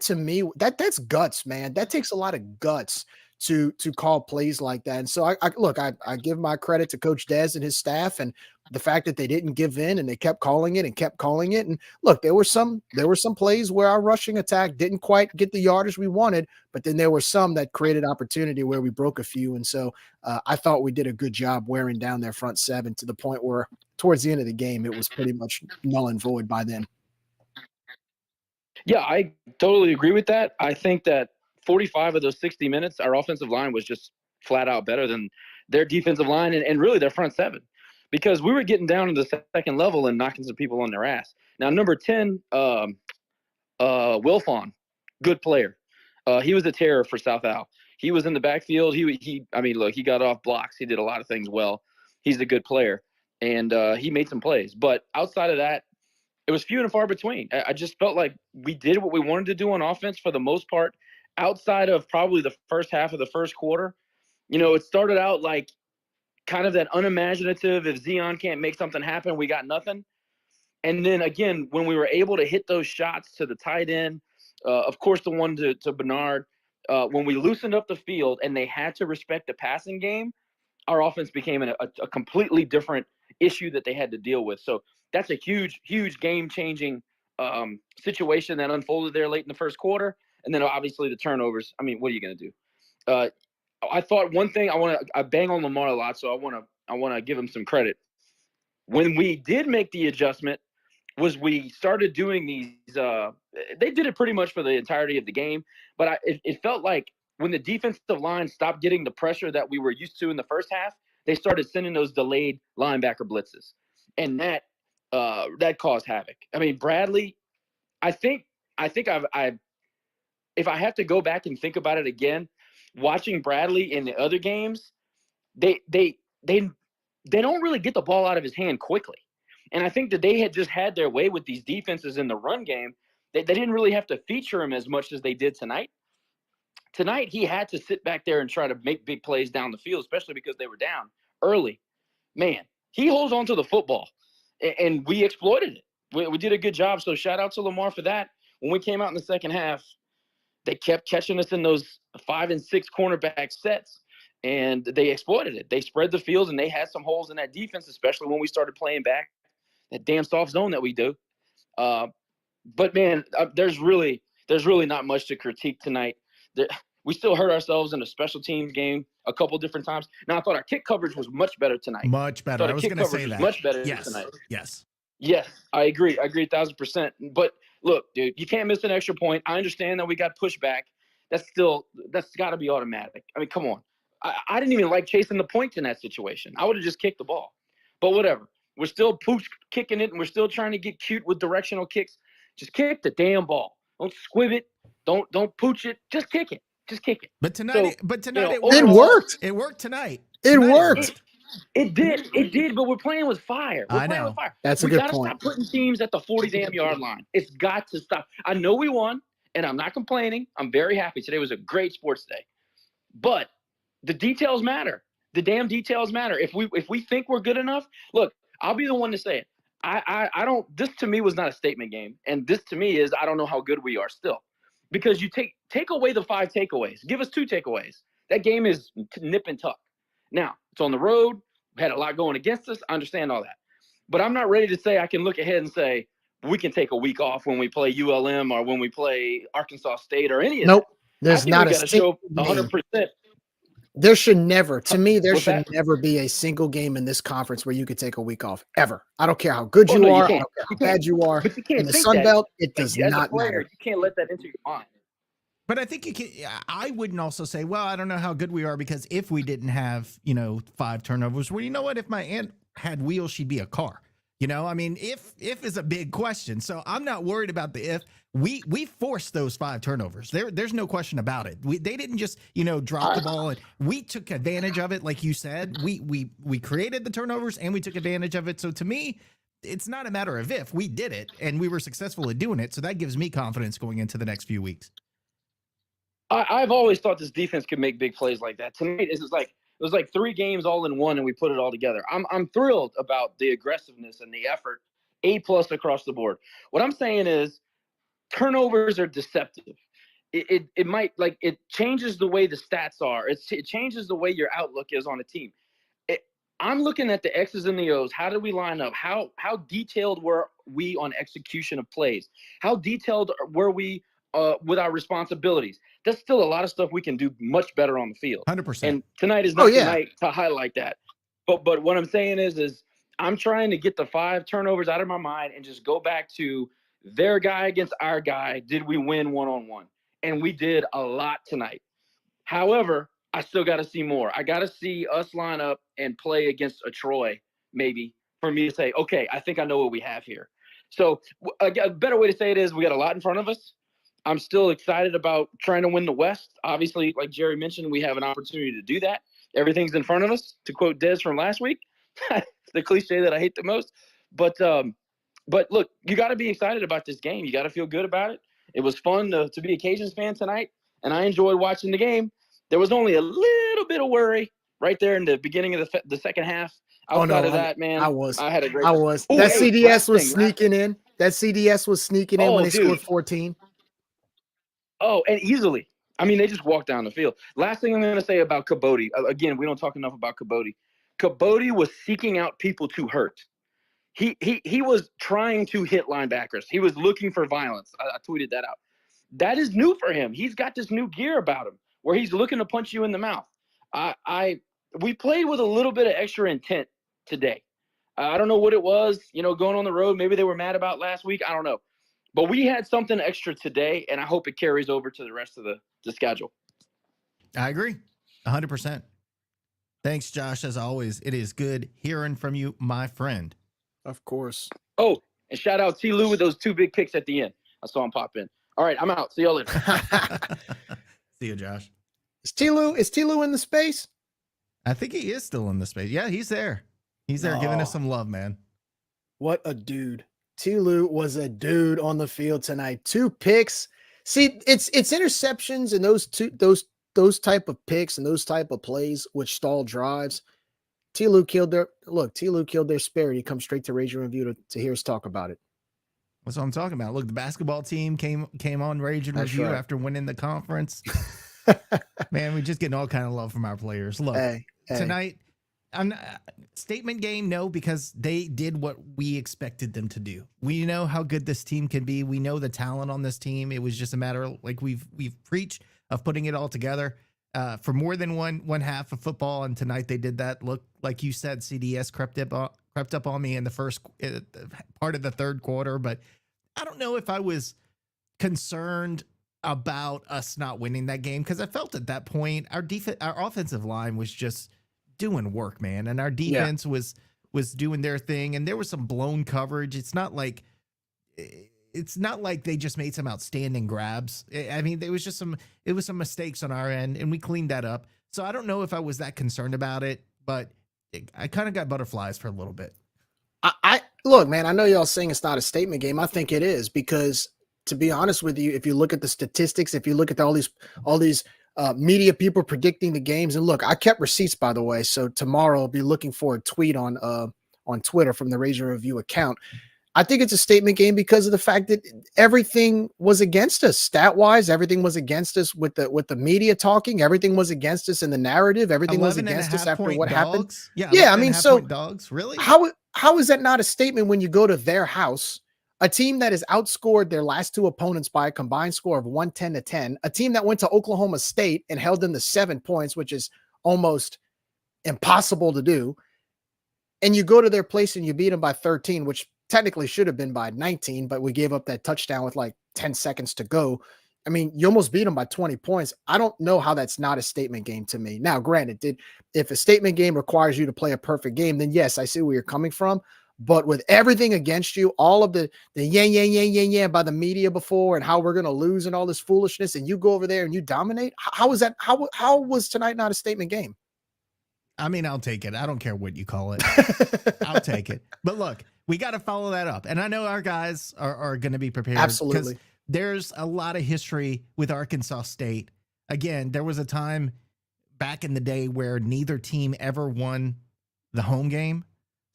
S7: to me, that's guts, man. That takes a lot of guts to call plays like that. And so I give my credit to Coach Dez and his staff, and the fact that they didn't give in and they kept calling it. And look, there were some plays where our rushing attack didn't quite get the yardage we wanted, but then there were some that created opportunity where we broke a few. And so I thought we did a good job wearing down their front seven to the point where towards the end of the game, it was pretty much null and void by then.
S1: Yeah, I totally agree with that. I think that 45 of those 60 minutes, our offensive line was just flat out better than their defensive line and really their front seven, because we were getting down to the second level and knocking some people on their ass. Now, number 10, Wilfon, good player. He was a terror for South Al. He was in the backfield. He got off blocks. He did a lot of things well. He's a good player, and he made some plays. But outside of that, it was few and far between. I just felt like we did what we wanted to do on offense for the most part. Outside of probably the first half of the first quarter, it started out like kind of that unimaginative, if Zion can't make something happen, we got nothing. And then again, when we were able to hit those shots to the tight end, of course, the one to Bernard, when we loosened up the field and they had to respect the passing game, our offense became a completely different issue that they had to deal with. So that's a huge, huge game-changing situation that unfolded there late in the first quarter. And then obviously the turnovers. I mean, what are you going to do? I thought one thing I bang on Lamar a lot, so I want to give him some credit. When we did make the adjustment, was we started doing these. They did it pretty much for the entirety of the game, but it felt like when the defensive line stopped getting the pressure that we were used to in the first half, they started sending those delayed linebacker blitzes, and that caused havoc. I mean, Bradley, I think if I have to go back and think about it again, watching Bradley in the other games, they don't really get the ball out of his hand quickly. And I think that they had just had their way with these defenses in the run game. They didn't really have to feature him as much as they did tonight. Tonight, he had to sit back there and try to make big plays down the field, especially because they were down early. Man, he holds on to the football, and we exploited it. We did a good job, so shout out to Lamar for that. When we came out in the second half, they kept catching us in those 5 and 6 cornerback sets, and they exploited it. They spread the field, and they had some holes in that defense, especially when we started playing back that damn soft zone that we do. But man, there's really not much to critique tonight. We still hurt ourselves in a special teams game a couple different times. Now, I thought our kick coverage was much better tonight.
S8: Much better. I was going to say that.
S1: Much better
S8: yes.
S1: tonight.
S8: Yes.
S1: I agree 1,000%. But look, dude, you can't miss an extra point. I understand that we got pushed back. That's got to be automatic. I mean, come on. I didn't even like chasing the points in that situation. I would have just kicked the ball. But whatever. We're still pooch kicking it, and we're still trying to get cute with directional kicks. Just kick the damn ball. Don't squib it. Don't pooch it. Just kick it.
S8: But tonight,
S7: it worked.
S8: It worked tonight.
S7: It worked.
S1: It did. But we're playing with fire.
S8: I know.
S7: That's a good point.
S1: We gotta stop putting teams at the 40 damn yard line. It's got to stop. I know we won, and I'm not complaining. I'm very happy. Today was a great sports day. But the details matter. The damn details matter. If we think we're good enough, look, I'll be the one to say it. I don't. This to me was not a statement game, and this to me is I don't know how good we are still, because you take away the 5 takeaways, give us 2 takeaways. That game is nip and tuck. Now it's on the road. We had a lot going against us. I understand all that, but I'm not ready to say I can look ahead and say we can take a week off when we play ULM or when we play Arkansas State or any of
S7: nope.
S1: that.
S7: There's not a
S1: show 100%.
S7: There should never, to me, never be a single game in this conference where you could take a week off, ever. I don't care how good you are, I don't care how bad you are.
S1: But you can't
S7: in the Sun Belt, it does not matter.
S1: You can't let that into your mind.
S8: But I think you can. I wouldn't also say, well, I don't know how good we are, because if we didn't have, 5 turnovers, well, you know what? If my aunt had wheels, she'd be a car. I mean, if is a big question. So I'm not worried about the if. We forced those 5 turnovers. There's no question about it. They didn't just, drop the ball, and we took advantage of it. Like you said, we created the turnovers and we took advantage of it. So to me, it's not a matter of if. We did it and we were successful at doing it. So that gives me confidence going into the next few weeks.
S1: I've always thought this defense could make big plays like that. Tonight, it was like 3 games all in one, and we put it all together. I'm thrilled about the aggressiveness and the effort, A+ across the board. What I'm saying is turnovers are deceptive. It might, like, it changes the way the stats are. It changes the way your outlook is on a team. I'm looking at the X's and the O's. How did we line up? How detailed were we on execution of plays? How detailed were we with our responsibilities? There's still a lot of stuff we can do much better on the field.
S8: 100%.
S1: And tonight is not the night to highlight that. But what I'm saying is I'm trying to get the 5 turnovers out of my mind and just go back to their guy against our guy. Did we win one-on-one? And we did a lot tonight. However, I still got to see more. I got to see us line up and play against a Troy, maybe, for me to say, okay, I think I know what we have here. So a better way to say it is we got a lot in front of us. I'm still excited about trying to win the West. Obviously, like Gerry mentioned, we have an opportunity to do that. Everything's in front of us, to quote Dez from last week, the cliche that I hate the most. But look, you got to be excited about this game. You got to feel good about it. It was fun to be a Cajuns fan tonight, and I enjoyed watching the game. There was only a little bit of worry right there in the beginning of the second half. Outside of that, man, I had a great.
S7: That CDS was sneaking in. That CDS was sneaking in when they scored 14.
S1: Oh, and easily. I mean, they just walked down the field. Last thing I'm going to say about Cabote. Again, we don't talk enough about Cabote. Cabote was seeking out people to hurt. He was trying to hit linebackers. He was looking for violence. I tweeted that out. That is new for him. He's got this new gear about him where he's looking to punch you in the mouth. We played with a little bit of extra intent today. I don't know what it was, going on the road. Maybe they were mad about last week. I don't know. But we had something extra today, and I hope it carries over to the rest of the schedule.
S8: I agree 100%. Thanks, Josh. As always, it is good hearing from you, my friend.
S7: Of course.
S1: Oh, and shout out T. Lou with those 2 big picks at the end. I saw him pop in. All right, I'm out. See y'all later.
S8: See you, Josh.
S7: Is T. Lou in the space?
S8: I think he is still in the space. Yeah, he's there. He's there giving us some love, man.
S7: What a dude. T. Lou was a dude on the field tonight. 2 picks. See, it's interceptions and those type of picks and those type of plays which stall drives. T. Lou killed their spirit. He comes straight to Raging Review to hear us talk about it.
S8: That's what I'm talking about. Look, the basketball team came on Rage and
S7: That's
S8: Review
S7: right.
S8: after winning the conference. Man, we're just getting all kind of love from our players. Look,
S7: Hey.
S8: tonight, statement game, no, because they did what we expected them to do. We know how good this team can be. We know the talent on this team. It was just a matter of, like we've preached, of putting it all together for more than one half of football. And tonight they did that. Look, like you said, CDS crept up on me in the first part of the third quarter, but I don't know if I was concerned about us not winning that game, because I felt at that point our offensive line was just doing work, man, and our defense was doing their thing, and there was some blown coverage. It's not like they just made some outstanding grabs. I mean, it was some mistakes on our end, and we cleaned that up. So I don't know if I was that concerned about it, but I kind of got butterflies for a little bit.
S7: I look, man, I know y'all saying it's not a statement game. I think it is, because to be honest with you, if you look at the statistics, if you look at all these media people predicting the games, and look, I kept receipts, by the way. So tomorrow I'll be looking for a tweet on Twitter from the Rage and Review account. I think it's a statement game because of the fact that everything was against us stat wise. Everything was against us with the media talking. Everything was against us in the narrative. Everything was against us after what happened. Yeah. I mean, so
S8: dogs, really?
S7: How is that not a statement when you go to their house? A team that has outscored their last two opponents by a combined score of 110-10, a team that went to Oklahoma State and held them to 7 points, which is almost impossible to do. And you go to their place and you beat them by 13, which technically should have been by 19, but we gave up that touchdown with like 10 seconds to go. I mean, you almost beat them by 20 points. I don't know how that's not a statement game to me. Now, granted, if a statement game requires you to play a perfect game, then yes, I see where you're coming from. But with everything against you, all of the by the media before, and how we're going to lose and all this foolishness, and you go over there and you dominate, how is that? How was tonight not a statement game?
S8: I mean, I'll take it. I don't care what you call it. I'll take it. But look, we got to follow that up. And I know our guys are going to be prepared.
S7: Absolutely.
S8: There's a lot of history with Arkansas State. Again, there was a time back in the day where neither team ever won the home game.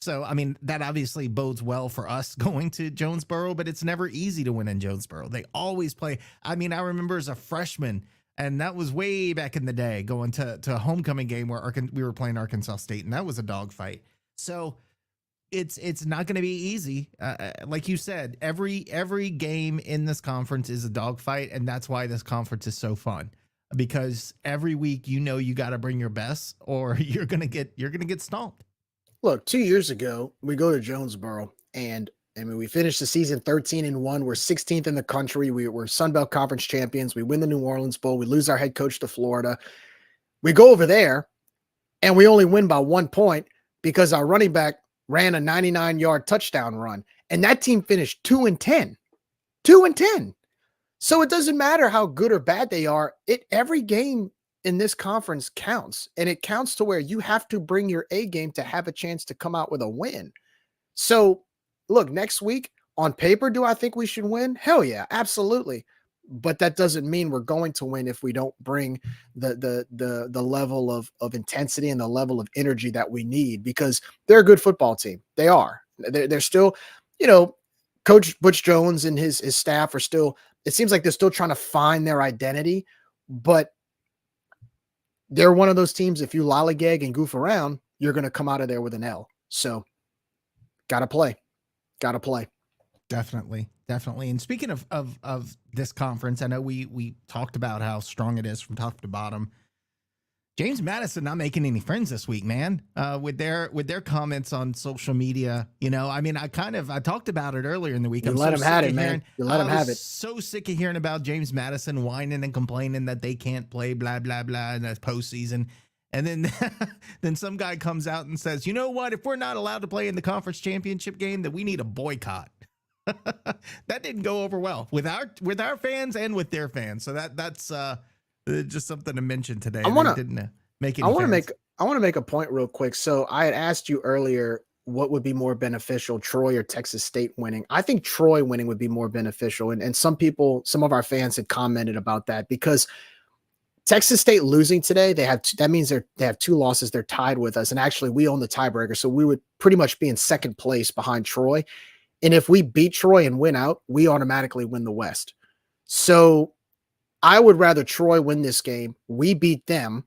S8: So, I mean, that obviously bodes well for us going to Jonesboro, but it's never easy to win in Jonesboro. They always play. I mean, I remember as a freshman, and that was way back in the day, going to a homecoming game where we were playing Arkansas State, and that was a dogfight. So it's not going to be easy. Like you said, every game in this conference is a dogfight, and that's why this conference is so fun. Because every week, you know, you got to bring your best, or you're gonna get stomped.
S7: Look, 2 years ago, we go to Jonesboro, and I mean, we finished the season 13-1. We're 16th in the country. We're Sun Belt Conference champions. We win the New Orleans Bowl. We lose our head coach to Florida. We go over there, and we only win by 1 point because our running back ran a 99-yard touchdown run, and that team finished 2-10. 2-10. So it doesn't matter how good or bad they are. Every game in this conference counts, and it counts to where you have to bring your A game to have a chance to come out with a win. So look, next week on paper, do I think we should win? Hell yeah, absolutely. But that doesn't mean we're going to win if we don't bring the level of intensity and the level of energy that we need, because they're a good football team. They are. They're still, you know, Coach Butch Jones and his staff are still, it seems like they're still trying to find their identity, but they're one of those teams, if you lollygag and goof around, you're going to come out of there with an L. So got to play.
S8: Definitely. And speaking of this conference, I know we talked about how strong it is from top to bottom. James Madison not making any friends this week, man. With their comments on social media, you know, I mean, I talked about it earlier in the week.
S7: You let him have it, man. You let him have it.
S8: So sick of hearing about James Madison whining and complaining that they can't play blah blah blah in the postseason, and then then some guy comes out and says, you know what? If we're not allowed to play in the conference championship game, then we need a boycott. That didn't go over well with our fans and with their fans. So that's just something to mention today. I want to make
S7: a point real quick. So I had asked you earlier, what would be more beneficial, Troy or Texas State winning? I think Troy winning would be more beneficial. And some of our fans had commented about that, because Texas State losing today, that means they have 2 losses. They're tied with us. And actually we own the tiebreaker. So we would pretty much be in second place behind Troy. And if we beat Troy and win out, we automatically win the West. So I would rather Troy win this game, we beat them,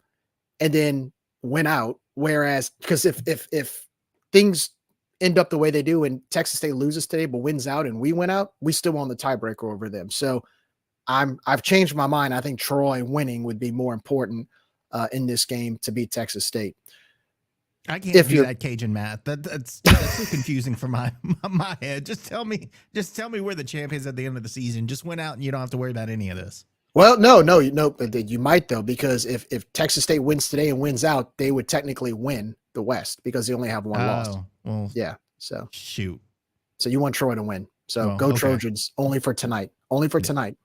S7: and then win out. Whereas, because if things end up the way they do and Texas State loses today but wins out and we win out, we still want the tiebreaker over them. So I've changed my mind. I think Troy winning would be more important in this game to beat Texas State.
S8: I can't do that Cajun math. That's too confusing for my head. Just tell me we're the champions at the end of the season. Just win out and you don't have to worry about any of this.
S7: Well, no, you might though, because if Texas State wins today and wins out, they would technically win the West because they only have one loss.
S8: Well,
S7: yeah. So
S8: shoot.
S7: So you want Troy to win. So go Trojans only for tonight. Only for tonight.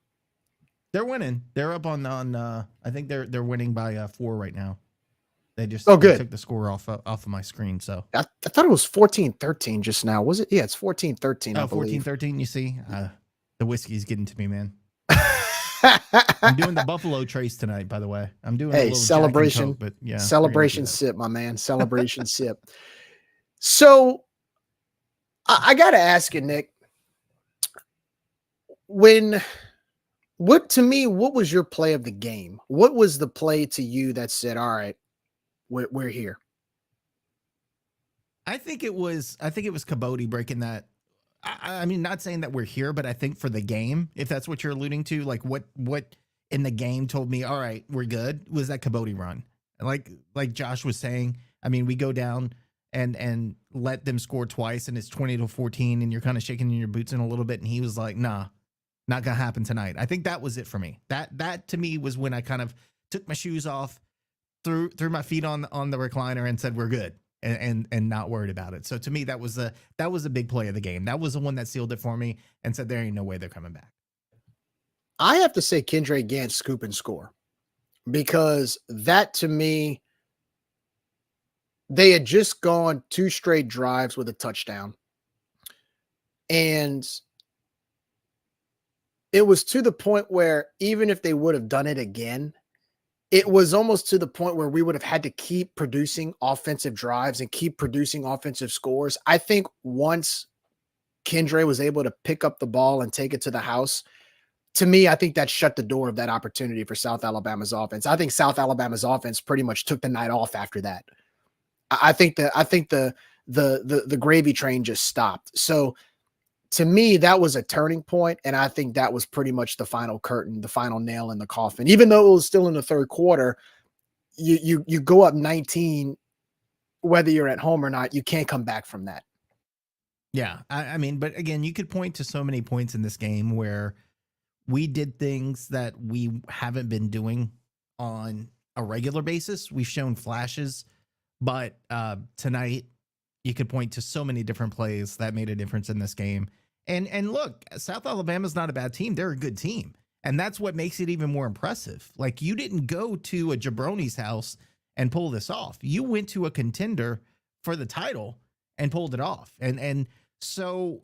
S8: They're winning. They're up on I think they're winning by 4 right now. They just
S7: good.
S8: They took the score off of my screen. So
S7: I thought it was 14-13 just now. Was it? Yeah, it's 14-13.
S8: Oh, 14-13. You see, the whiskey's getting to me, man. I'm doing the Buffalo Trace tonight, by the way. I'm doing a little
S7: celebration,
S8: Jack and Coke, but yeah,
S7: celebration sip, my man. Celebration sip. So I got to ask you, Nick, what was your play of the game? What was the play to you that said, all right, we're here?
S8: I think it was Cabote breaking that. I mean, not saying that we're here, but I think for the game, if that's what you're alluding to, like what in the game told me, all right, we're good, was that Cabote run. Like Josh was saying, I mean, we go down and let them score twice and it's 20-14 and you're kind of shaking in your boots in a little bit. And he was like, nah, not gonna happen tonight. I think that was it for me. That to me was when I kind of took my shoes off, threw my feet on the recliner and said, we're good. And not worried about it. So to me, that was a big play of the game. That was the one that sealed it for me and said there ain't no way they're coming back.
S7: I have to say Kendra Gant scoop and score, because that to me, they had just gone 2 straight drives with a touchdown. And it was to the point where even if they would have done it again, it was almost to the point where we would have had to keep producing offensive drives and keep producing offensive scores. I think once Kendra was able to pick up the ball and take it to the house, to me, I think that shut the door of that opportunity for South Alabama's offense. I think South Alabama's offense pretty much took the night off after that. I think the gravy train just stopped. So to me, that was a turning point, and I think that was pretty much the final curtain, the final nail in the coffin. Even though it was still in the third quarter, you go up 19, whether you're at home or not, you can't come back from that.
S8: Yeah, I mean, but again, you could point to so many points in this game where we did things that we haven't been doing on a regular basis. We've shown flashes, but tonight you could point to so many different plays that made a difference in this game. And look, South Alabama's not a bad team. They're a good team. And that's what makes it even more impressive. Like, you didn't go to a jabroni's house and pull this off. You went to a contender for the title and pulled it off. And so,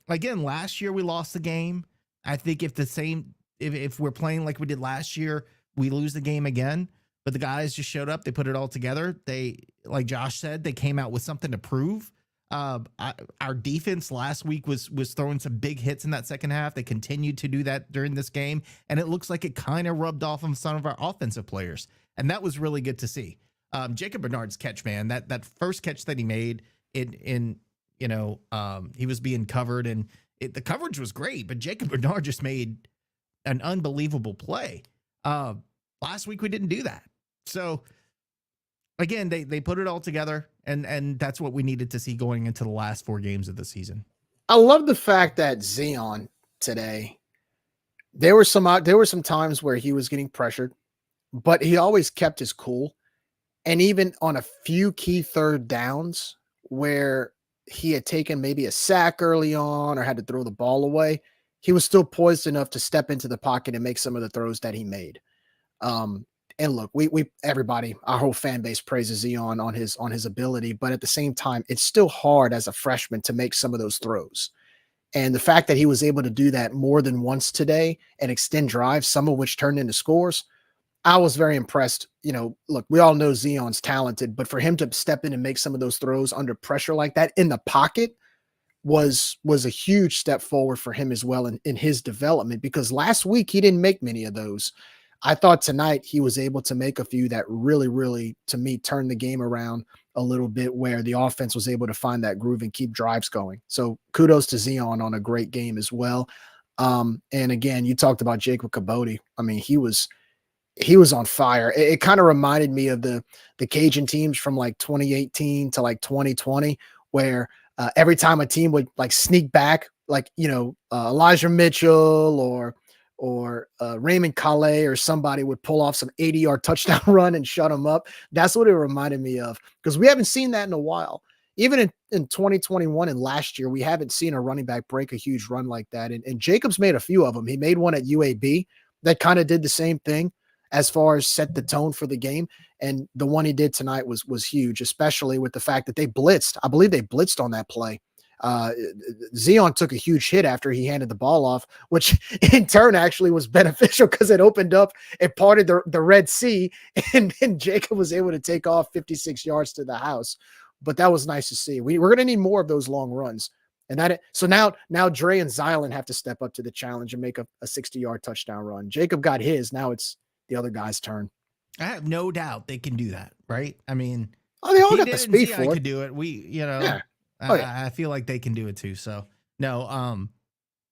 S8: again, last year we lost the game. I think if we're playing like we did last year, we lose the game again. But the guys just showed up. They put it all together. They, like Josh said, they came out with something to prove. Our defense last week was throwing some big hits in that second half. They continued to do that during this game, and it looks like it kind of rubbed off on some of our offensive players, and that was really good to see. Jacob Bernard's catch, man, that first catch that he made he was being covered, and the coverage was great, but Jacob Bernard just made an unbelievable play. Last week we didn't do that, so. Again, they put it all together, and that's what we needed to see going into the last 4 games of the season.
S7: I love the fact that Zion today, there were some times where he was getting pressured, but he always kept his cool. And even on a few key third downs where he had taken maybe a sack early on or had to throw the ball away, he was still poised enough to step into the pocket and make some of the throws that he made. And look, everybody, our whole fan base praises Zion on his ability, but at the same time, it's still hard as a freshman to make some of those throws. And the fact that he was able to do that more than once today and extend drives, some of which turned into scores, I was very impressed. Look, we all know Zion's talented, but for him to step in and make some of those throws under pressure like that in the pocket, was a huge step forward for him as well in his development, because last week he didn't make many of those. I thought tonight he was able to make a few that really, really, to me, turned the game around a little bit, where the offense was able to find that groove and keep drives going. So kudos to Zion on a great game as well. And again, you talked about Jacob Cabote. I mean, he was on fire. It kind of reminded me of the Cajun teams from like 2018 to like 2020, where every time a team would like sneak back, like, Elijah Mitchell or Raymond Calais or somebody would pull off some 80-yard touchdown run and shut them up. That's what it reminded me of, because we haven't seen that in a while. Even in 2021 and last year, we haven't seen a running back break a huge run like that. And Jacobs made a few of them. He made one at UAB that kind of did the same thing as far as set the tone for the game. And the one he did tonight was huge, especially with the fact that they blitzed. I believe they blitzed on that play. Zion took a huge hit after he handed the ball off, which in turn actually was beneficial, because it opened up, it parted the Red Sea, and Jacob was able to take off 56 yards to the house. But that was nice to see. We're going to need more of those long runs. And so now Dre and Zylan have to step up to the challenge and make a 60-yard touchdown run. Jacob got his. Now it's the other guy's turn.
S8: I have no doubt they can do that, right? I mean,
S7: they all got the speed for it.
S8: Could do it.
S7: Yeah.
S8: I feel like they can do it too. So no,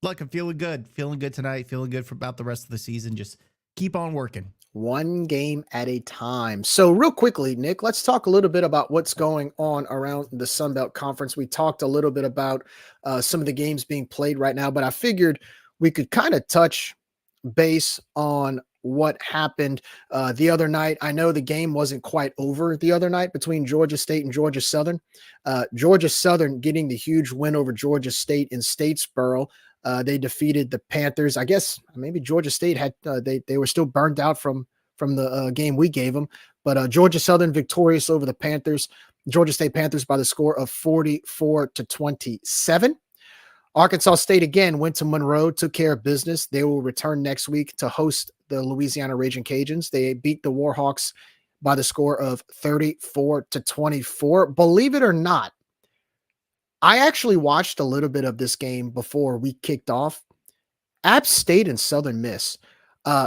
S8: look, I'm feeling good tonight, feeling good for about the rest of the season. Just keep on working.
S7: One game at a time. So real quickly, Nick, let's talk a little bit about what's going on around the Sun Belt Conference. We talked a little bit about some of the games being played right now, but I figured we could kind of touch base on what happened the other night. I know the game wasn't quite over the other night between Georgia State and Georgia Southern. Georgia Southern getting the huge win over Georgia State in Statesboro. They defeated the Panthers. I guess maybe Georgia State had they were still burned out from the game we gave them, but Georgia Southern victorious over the Panthers. Georgia State Panthers by the score of 44-27. Arkansas State again went to Monroe, took care of business. They will return next week to host the Louisiana Raging Cajuns. They beat the Warhawks by the score of 34-24. Believe it or not, I actually watched a little bit of this game before we kicked off. App State and Southern Miss.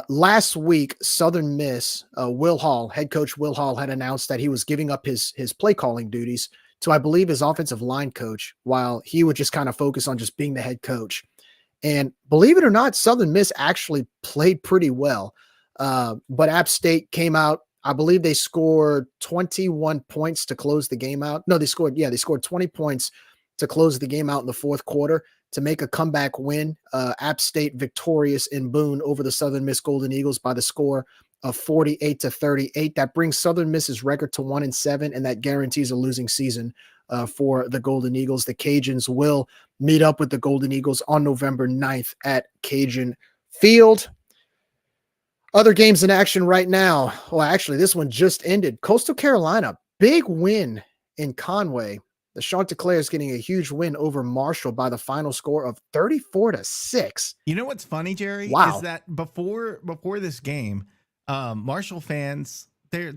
S7: Last week, Southern Miss, head coach Will Hall had announced that he was giving up his play calling duties to, I believe, his offensive line coach, while he would just kind of focus on just being the head coach. And believe it or not, Southern Miss actually played pretty well. But App State came out. I believe they scored 21 points to close the game out. No, they scored 20 points to close the game out in the fourth quarter to make a comeback win. App State victorious in Boone over the Southern Miss Golden Eagles by the score of 48-38. That brings Southern Miss's record to 1-7, and that guarantees a losing season for the Golden Eagles. The Cajuns will meet up with the Golden Eagles on November 9th at Cajun Field. Other games in action right now. Well, actually, this one just ended. Coastal Carolina, big win in Conway. The Chanticleer is getting a huge win over Marshall by the final score of 34-6.
S8: You know what's funny, Jerry?
S7: Wow.
S8: Is that before this game, Marshall fans, they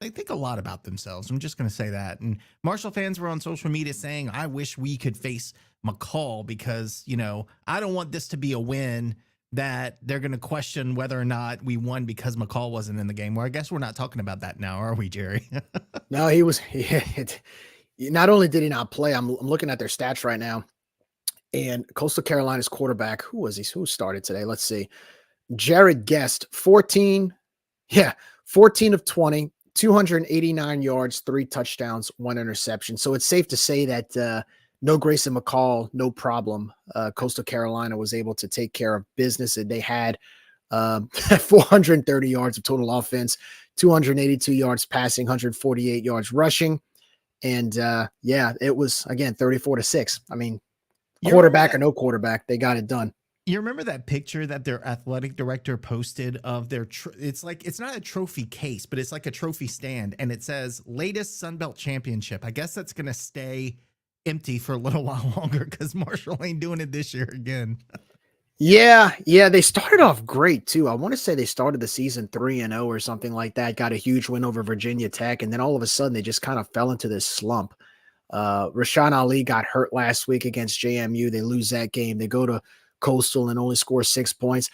S8: think a lot about themselves. I'm just going to say that. And Marshall fans were on social media saying, I wish we could face McCall because, I don't want this to be a win that they're going to question whether or not we won because McCall wasn't in the game. Well, I guess we're not talking about that now, are we, Jerry?
S7: No, not only did he not play, I'm looking at their stats right now. And Coastal Carolina's quarterback, who was he? Who started today? Let's see. Jared Guest, 14 of 20, 289 yards, 3 touchdowns, 1 interception. So it's safe to say that no Grayson McCall, no problem. Coastal Carolina was able to take care of business, and they had 430 yards of total offense, 282 yards passing, 148 yards rushing. And it was, again, 34-6. I mean, quarterback or no quarterback, they got it done.
S8: You remember that picture that their athletic director posted of their, it's not a trophy case, but it's like a trophy stand. And it says latest Sun Belt championship. I guess that's going to stay empty for a little while longer because Marshall ain't doing it this year again.
S7: Yeah. They started off great too. I want to say they started the season 3-0 or something like that. Got a huge win over Virginia Tech. And then all of a sudden they just kind of fell into this slump. Rashawn Ali got hurt last week against JMU. They lose that game. They go to Coastal and only score 6 points.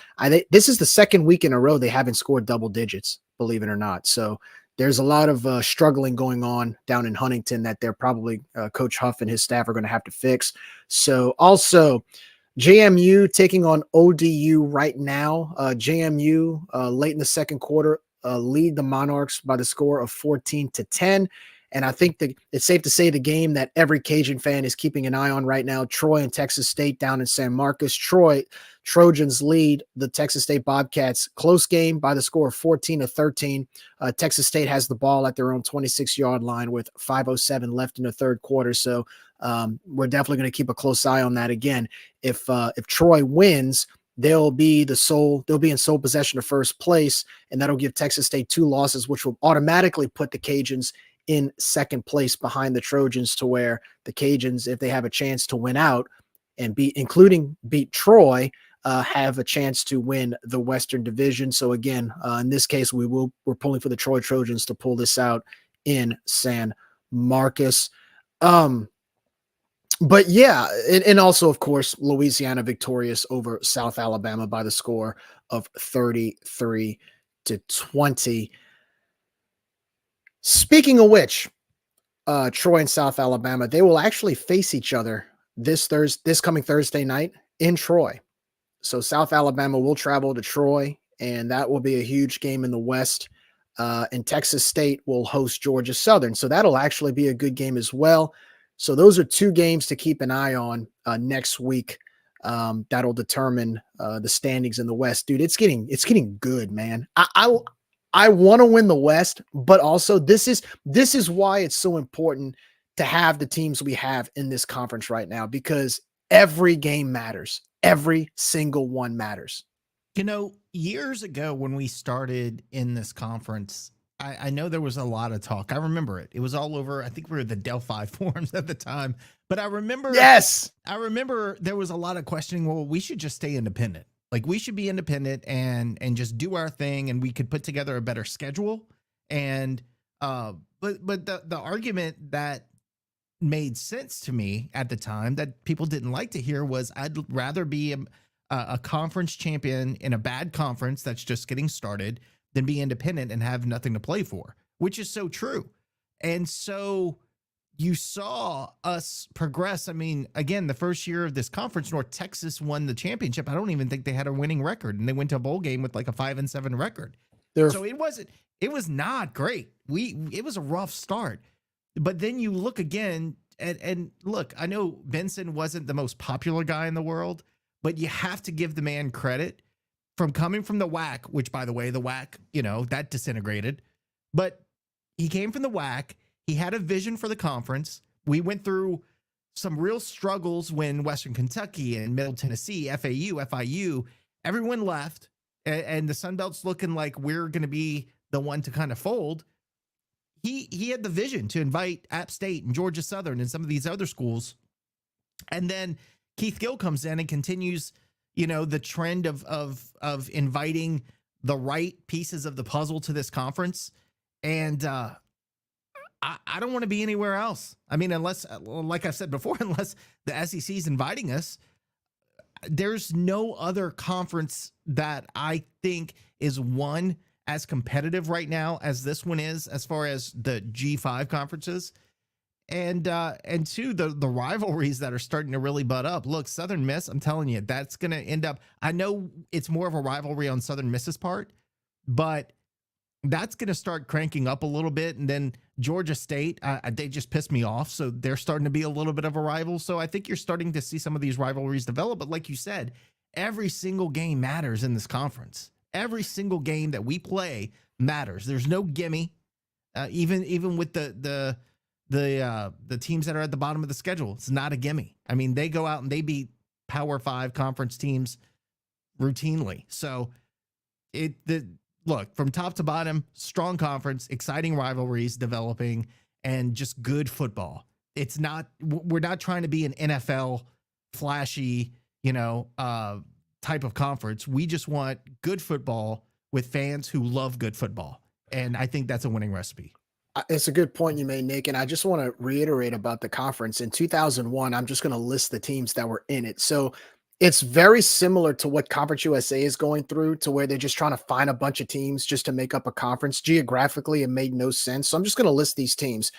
S7: This is the second week in a row they haven't scored double digits, believe it or not. So there's a lot of struggling going on down in Huntington that they're probably Coach Huff and his staff are going to have to fix. So also JMU taking on ODU right now. JMU late in the second quarter lead the Monarchs by the score of 14-10. And I think that it's safe to say the game that every Cajun fan is keeping an eye on right now, Troy and Texas State down in San Marcos. Trojans lead the Texas State Bobcats. Close game by the score of 14-13. Texas State has the ball at their own 26-yard line with 5:07 left in the third quarter. So we're definitely going to keep a close eye on that. Again, if Troy wins, they'll be in sole possession of first place, and that'll give Texas State 2 losses, which will automatically put the Cajuns in second place behind the Trojans, to where the Cajuns, if they have a chance to win out and beat Troy, have a chance to win the Western Division. So again, in this case, we're pulling for the Troy Trojans to pull this out in San Marcos. But yeah, and also, of course, Louisiana victorious over South Alabama by the score of 33-20. Speaking of which, Troy and South Alabama, they will actually face each other this coming Thursday night in Troy. So South Alabama will travel to Troy, and that will be a huge game in the West. And Texas State will host Georgia Southern. So that'll actually be a good game as well. So those are 2 games to keep an eye on next week. That'll determine the standings in the West. Dude, it's getting good, man. I want to win the West, but also this is why it's so important to have the teams we have in this conference right now, because every game matters. Every single one matters.
S8: You know, years ago when we started in this conference, I know there was a lot of talk. I remember it. It was all over. I think we were the Delphi forums at the time. But I remember there was a lot of questioning. Well, we should just stay independent. Like, we should be independent and just do our thing, and we could put together a better schedule. And but the argument that made sense to me at the time that people didn't like to hear was, I'd rather be a conference champion in a bad conference that's just getting started than be independent and have nothing to play for, which is so true. And so you saw us progress. I mean, again, the first year of this conference, North Texas won the championship. I don't even think they had a winning record, and they went to a bowl game with like a 5-7 record. So it was not great. It was a rough start. But then you look again and look, I know Benson wasn't the most popular guy in the world, but you have to give the man credit from coming from the WAC, which, by the way, the WAC, that disintegrated. But he came from the WAC. He had a vision for the conference. We went through some real struggles when Western Kentucky and Middle Tennessee, FAU, FIU, everyone left, and the Sun Belt's looking like we're going to be the one to kind of fold. He had the vision to invite App State and Georgia Southern and some of these other schools. And then Keith Gill comes in and continues, the trend of inviting the right pieces of the puzzle to this conference. And I don't want to be anywhere else. I mean, unless, like I've said before, unless the SEC is inviting us, there's no other conference that I think is as competitive right now as this one is, as far as the G5 conferences. And 2, the rivalries that are starting to really butt up. Look, Southern Miss, I'm telling you, that's going to end up, I know it's more of a rivalry on Southern Miss's part, but that's going to start cranking up a little bit. And then Georgia State, they just pissed me off. So they're starting to be a little bit of a rival. So I think you're starting to see some of these rivalries develop. But like you said, every single game matters in this conference. Every single game that we play matters. There's no gimme. Even with the teams that are at the bottom of the schedule, it's not a gimme. I mean, they go out and they beat Power 5 conference teams routinely. So look, from top to bottom, strong conference, exciting rivalries developing, and just good football. We're not trying to be an NFL flashy, type of conference. We just want good football with fans who love good football. And I think that's a winning recipe.
S7: It's a good point you made, Nick. And I just want to reiterate about the conference. In 2001, I'm just going to list the teams that were in it. So it's very similar to what Conference USA is going through, to where they're just trying to find a bunch of teams just to make up a conference. Geographically, it made no sense. So I'm just going to list these teams: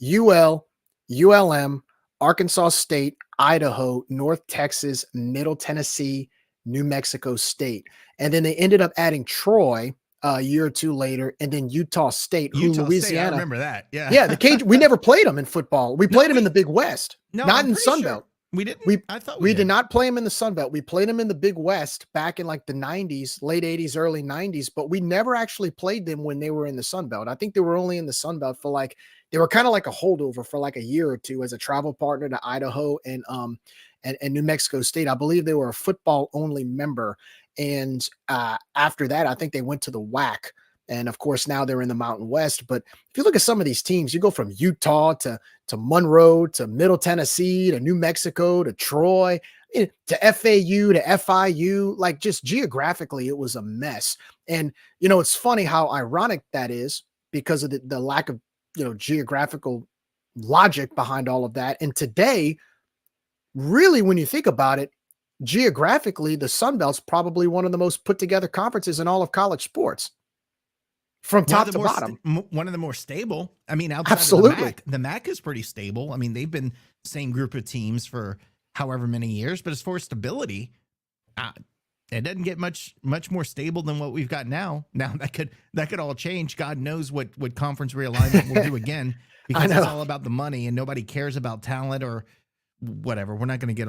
S7: UL, ULM, Arkansas State, Idaho, North Texas, Middle Tennessee, New Mexico State. And then they ended up adding Troy a year or two later, and then Utah State, who
S8: Utah State, I
S7: Louisiana.
S8: remember that. Yeah.
S7: Yeah, the Cage. We never played them in football. We played them in the Big West,
S8: No,
S7: not
S8: I'm
S7: in the
S8: pretty
S7: Sun
S8: sure
S7: Belt.
S8: we didn't.
S7: We
S8: I thought
S7: we
S8: we
S7: did not play them in the Sun Belt. We played them in the Big West back in like the 90s, late 80s, early 90s, but we never actually played them when they were in the Sun Belt. I think they were only in the Sun Belt for like, they were kind of like a holdover for like a year or two as a travel partner to Idaho and New Mexico State. I believe they were a football only member. And after that, I think they went to the WAC. And of course, now they're in the Mountain West. But if you look at some of these teams, you go from Utah to Monroe to Middle Tennessee to New Mexico to Troy to FAU to FIU. Like, just geographically, it was a mess. And, it's funny how ironic that is, because of the lack of, geographical logic behind all of that. And today, really, when you think about it, geographically, the Sun Belt's probably one of the most put together conferences in all of college sports, from top to bottom.
S8: One of the more stable. I mean, outside
S7: Absolutely.
S8: of the MAC is pretty stable. I mean, they've been same group of teams for however many years, but as far as stability, it doesn't get much more stable than what we've got now. Now that could all change. God knows what conference realignment will do again, because it's all about the money and nobody cares about talent or whatever. We're not going to get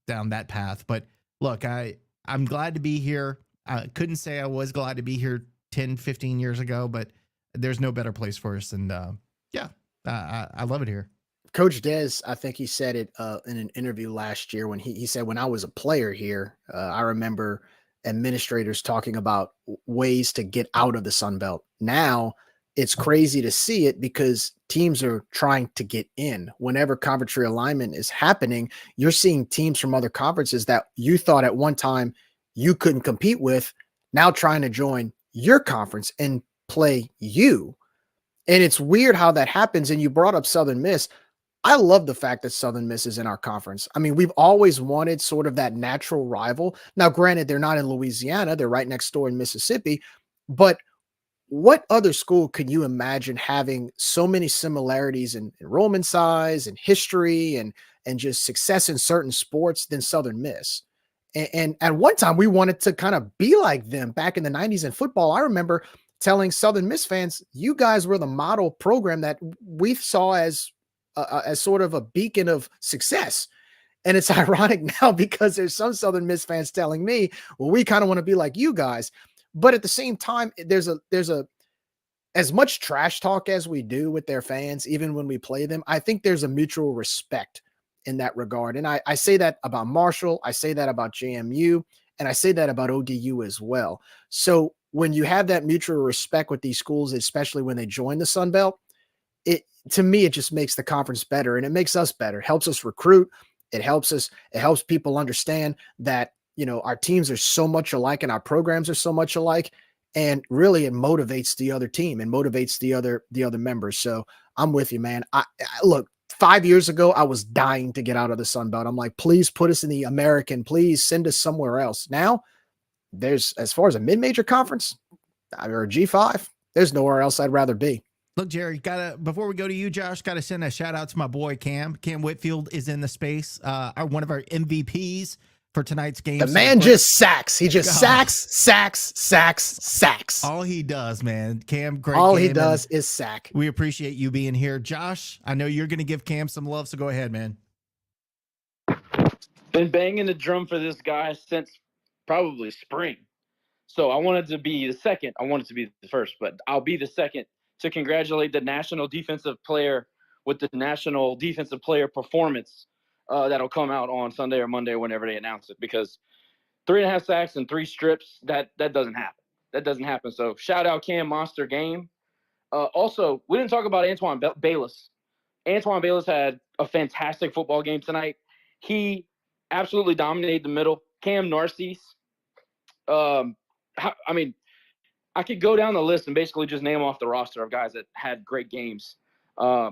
S8: down that path. But look, I'm glad to be here. I couldn't say I was glad to be here 10, 15 years ago, but there's no better place for us. And I love it here.
S7: Coach Dez, I think he said it in an interview last year when he said, when I was a player here, I remember administrators talking about ways to get out of the Sun Belt. Now it's crazy to see it, because teams are trying to get in. Whenever conference realignment is happening, you're seeing teams from other conferences that you thought at one time you couldn't compete with, now trying to join your conference and play you. And it's weird how that happens. And you brought up Southern Miss. I love the fact that Southern Miss is in our conference. I mean, we've always wanted sort of that natural rival. Now, granted, they're not in Louisiana. They're right next door in Mississippi. But what other school could you imagine having so many similarities in enrollment size and history and just success in certain sports than Southern Miss? And at one time, we wanted to kind of be like them back in the 90s in football. I remember telling Southern Miss fans, you guys were the model program that we saw as sort of a beacon of success. And it's ironic now, because there's some Southern Miss fans telling me, well, we kind of want to be like you guys. But at the same time, there's as much trash talk as we do with their fans, even when we play them, I think there's a mutual respect in that regard. And I say that about Marshall, I say that about JMU, and I say that about ODU as well. So when you have that mutual respect with these schools, especially when they join the Sun Belt, to me, it just makes the conference better, and it makes us better. It helps us recruit. It helps people understand that, our teams are so much alike and our programs are so much alike. And really, it motivates the other team and motivates the other members. So I'm with you, man. I look, 5 years ago, I was dying to get out of the Sun Belt. I'm like, please put us in the American. Please send us somewhere else. Now, as far as a mid-major conference or a G5, there's nowhere else I'd rather be.
S8: Look, Gerry, before we go to you, Josh, gotta send a shout out to my boy Cam. Cam Whitfield is in the space. One of our MVPs for tonight's game.
S7: The man just sacks. He just sacks.
S8: All he does, man. Cam, great.
S7: All he does is sack.
S8: We appreciate you being here. Josh, I know you're going to give Cam some love, so go ahead, man.
S1: Been banging the drum for this guy since probably spring. So I wanted to be the second. I wanted to be the first, but I'll be the second to congratulate the national defensive player with the national defensive player performance that'll come out on Sunday or Monday, whenever they announce it, because 3.5 sacks and 3 strips, that doesn't happen. That doesn't happen. So shout out Cam, monster game. Also, we didn't talk about Antoine Bayless. Antoine Bayless had a fantastic football game tonight. He absolutely dominated the middle. Cam Narcisse, I could go down the list and basically just name off the roster of guys that had great games. I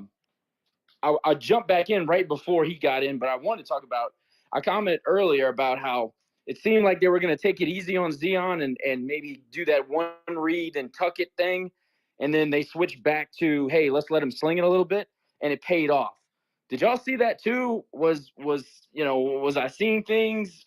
S1: jumped back in right before he got in, but I wanted to talk about – I commented earlier about how it seemed like they were going to take it easy on Zion and maybe do that one read and tuck it thing, and then they switched back to, hey, let's let him sling it a little bit, and it paid off. Did y'all see that too? Was I seeing things?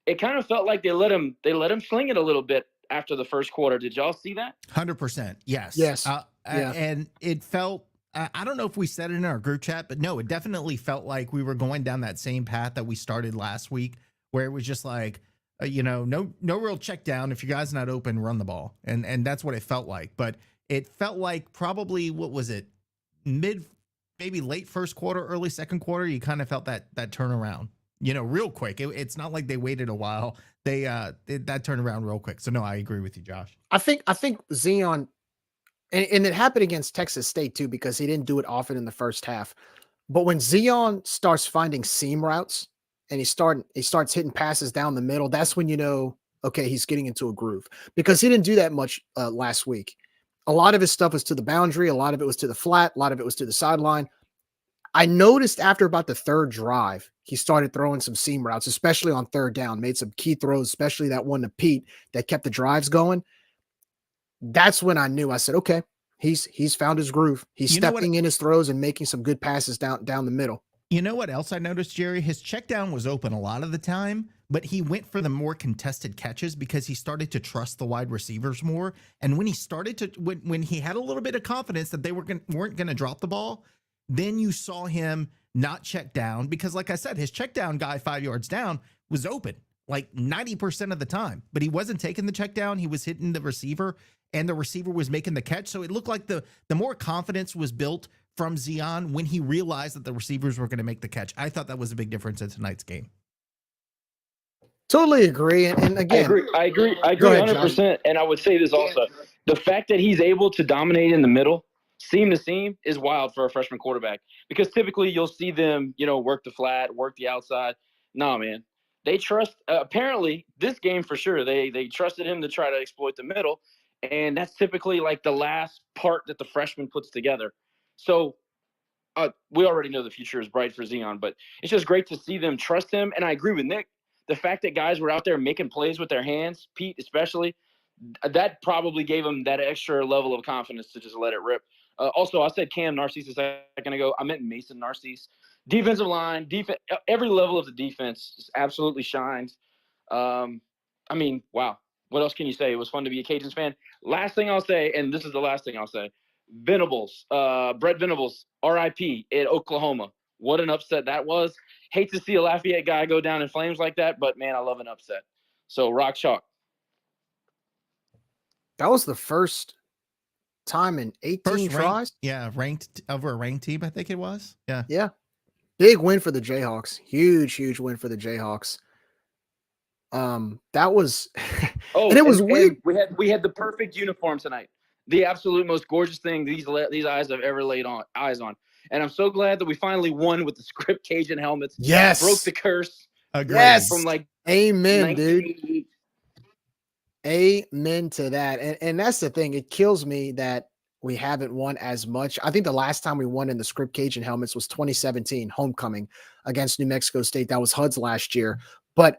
S1: It kind of felt like they let him sling it a little bit after the first quarter. Did y'all see that?
S8: 100%. Yes.
S7: Yes.
S8: Yeah. And it felt, I don't know if we said it in our group chat, but no, it definitely felt like we were going down that same path that we started last week, where it was just like, no real check down. If your guy's not open, run the ball. And that's what it felt like. But it felt like probably, what was it? Maybe late first quarter, early second quarter, you kind of felt that turnaround, real quick. It's not like they waited a while. That turned around real quick. So no, I agree with you, Josh.
S7: I think Zion, and it happened against Texas State too, because he didn't do it often in the first half. But when Zion starts finding seam routes and he starts hitting passes down the middle, that's when you know, okay, he's getting into a groove, because he didn't do that much last week. A lot of his stuff was to the boundary. A lot of it was to the flat. A lot of it was to the sideline. I noticed after about the third drive, he started throwing some seam routes, especially on third down, made some key throws, especially that one to Pete that kept the drives going. That's when I knew. I said, okay, he's found his groove. He's stepping in his throws and making some good passes down the middle.
S8: You know what else I noticed, Gerry? His check down was open a lot of the time, but he went for the more contested catches because he started to trust the wide receivers more. And when he started to, when he had a little bit of confidence that they weren't going to drop the ball, then you saw him not check down, because like I said, his check down guy 5 yards down was open like 90% of the time, but he wasn't taking the check down. He was hitting the receiver, and the receiver was making the catch. So it looked like the more confidence was built from Zion when he realized that the receivers were going to make the catch. I thought that was a big difference in tonight's game.
S7: Totally agree. And again,
S1: I agree 100%. And I would say this also: the fact that he's able to dominate in the middle, seam to seam, is wild for a freshman quarterback, because typically you'll see them, work the flat, work the outside. No, man, they trust. Apparently, this game for sure, they trusted him to try to exploit the middle, and that's typically like the last part that the freshman puts together. So we already know the future is bright for Zion, but it's just great to see them trust him. And I agree with Nick. The fact that guys were out there making plays with their hands, Pete especially, that probably gave him that extra level of confidence to just let it rip. Also, I said Cam Narcisse a second ago. I meant Mason Narcisse. Defensive line, every level of the defense just absolutely shines. Wow. What else can you say? It was fun to be a Cajuns fan. Last thing I'll say, and this is the last thing I'll say, Venables, Brett Venables, RIP at Oklahoma. What an upset that was. Hate to see a Lafayette guy go down in flames like that, but man, I love an upset. So rock chalk.
S7: That was the first time in 18 tries.
S8: Ranked over a ranked team, I think it was.
S7: Yeah. Big win for the Jayhawks. Huge win for the Jayhawks. That was and it was weird.
S1: We had the perfect uniform tonight. The absolute most gorgeous thing these eyes have ever laid eyes on. And I'm so glad that we finally won with the script Cajun helmets.
S7: Yes.
S1: Broke the curse.
S8: Agreed.
S7: Yes.
S1: From
S7: amen, dude. Amen to that. And that's the thing. It kills me that we haven't won as much. I think the last time we won in the script Cajun helmets was 2017 homecoming against New Mexico State. That was HUD's last year. But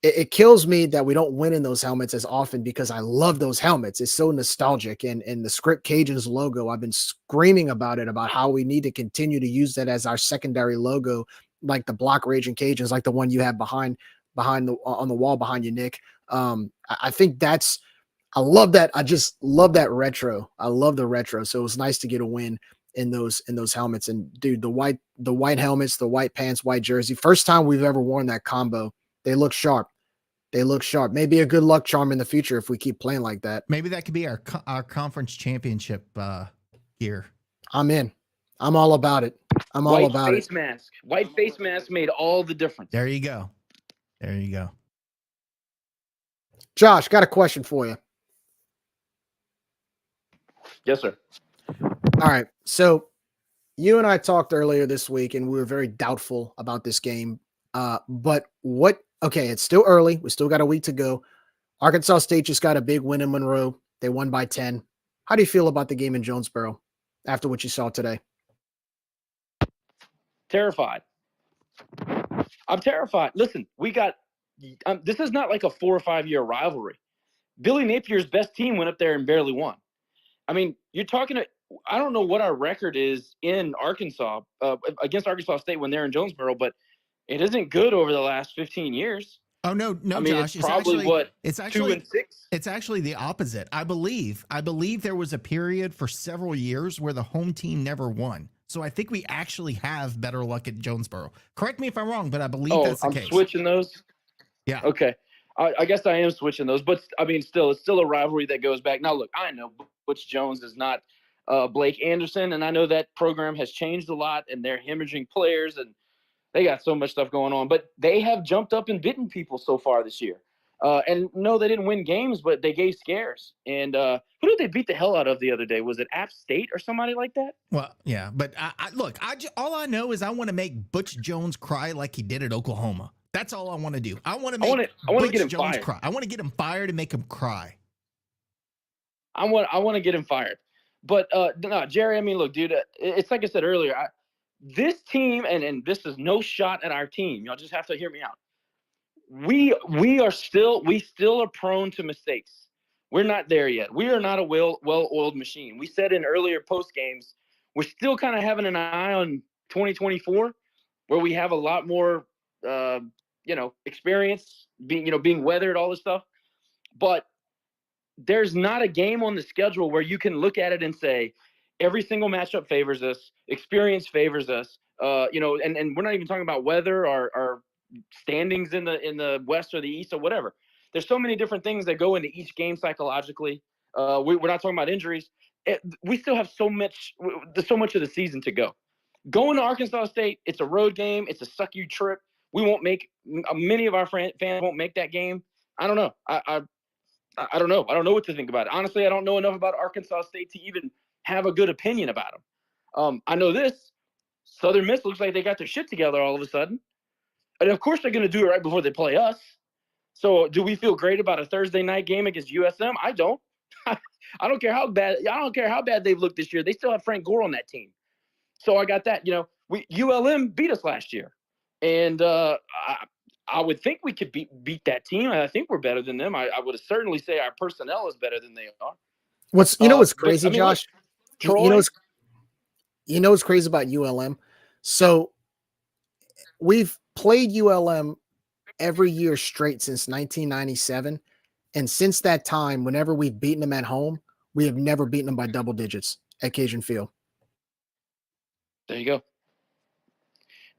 S7: it kills me that we don't win in those helmets as often, because I love those helmets. It's so nostalgic. And the script Cajuns logo, I've been screaming about it, about how we need to continue to use that as our secondary logo, like the Block Raging Cajuns, like the one you have behind on the wall behind you, Nick. I think I love that. I just love that retro. I love the retro. So it was nice to get a win in those helmets. And dude, the white helmets, the white pants, white jersey, first time we've ever worn that combo. They look sharp. Maybe a good luck charm in the future if we keep playing like that.
S8: Maybe that could be our conference championship gear.
S7: I'm in. I'm all about it. I'm all about it.
S1: White face mask made all the difference.
S8: There you go.
S7: Josh, got a question for you.
S1: Yes, sir.
S7: All right. So you and I talked earlier this week, and we were very doubtful about this game. But okay, it's still early. We still got a week to go. Arkansas State just got a big win in Monroe. They won by 10. How do you feel about the game in Jonesboro after what you saw today?
S1: Terrified. I'm terrified. Listen, this is not like a 4 or 5 year rivalry. Billy Napier's best team went up there and barely won. I mean, you're talking to, I don't know what our record is in Arkansas against Arkansas State when they're in Jonesboro, but it isn't good over the last 15 years.
S8: Oh no,
S1: I mean,
S8: Josh.
S1: it's probably
S8: it's actually
S1: 2-6.
S8: It's actually the opposite. I believe there was a period for several years where the home team never won. So I think we actually have better luck at Jonesboro. Correct me if I'm wrong, but I believe that's the case.
S1: I'm switching those.
S8: Yeah.
S1: Okay. I guess I am switching those, but I mean, it's still a rivalry that goes back. Now, look, I know Butch Jones is not Blake Anderson, and I know that program has changed a lot, and they're hemorrhaging players, and they got so much stuff going on. But they have jumped up and bitten people so far this year. And no, they didn't win games, but they gave scares. And who did they beat the hell out of the other day? Was it App State or somebody like that?
S8: Well, yeah, but all I know is I want to make Butch Jones cry like he did at Oklahoma. That's all I want to do. I want to make Butch
S1: get him
S8: Jones
S1: fired.
S8: cry. I want to get him fired and make him cry.
S1: I want to get him fired. But no, Gerry, I mean, look, dude, it's like I said earlier, this team, and this is no shot at our team. Y'all just have to hear me out. We still are prone to mistakes. We're not there yet. We are not a well-oiled machine. We said in earlier post games, we're still kind of having an eye on 2024, where we have a lot more, experience being weathered, all this stuff. But there's not a game on the schedule where you can look at it and say every single matchup favors us, experience favors us. And we're not even talking about weather or standings in the West or the East or whatever. There's so many different things that go into each game psychologically. We're not talking about injuries. We still have so much of the season to go. Going to Arkansas State, it's a road game. It's a suck you trip. We won't make many of our fans won't make that game. I don't know. I don't know. I don't know what to think about it. Honestly, I don't know enough about Arkansas State to even have a good opinion about them. I know this. Southern Miss looks like they got their shit together all of a sudden. And, of course, they're going to do it right before they play us. So do we feel great about a Thursday night game against USM? I don't. I don't care how bad they've looked this year. They still have Frank Gore on that team. So I got that. ULM beat us last year. And I would think we could beat that team. I think we're better than them. I would certainly say our personnel is better than they are.
S7: What's crazy, Josh?
S1: Troy,
S7: what's crazy about ULM? So we've played ULM every year straight since 1997. And since that time, whenever we've beaten them at home, we have never beaten them by double digits at Cajun Field.
S1: There you go.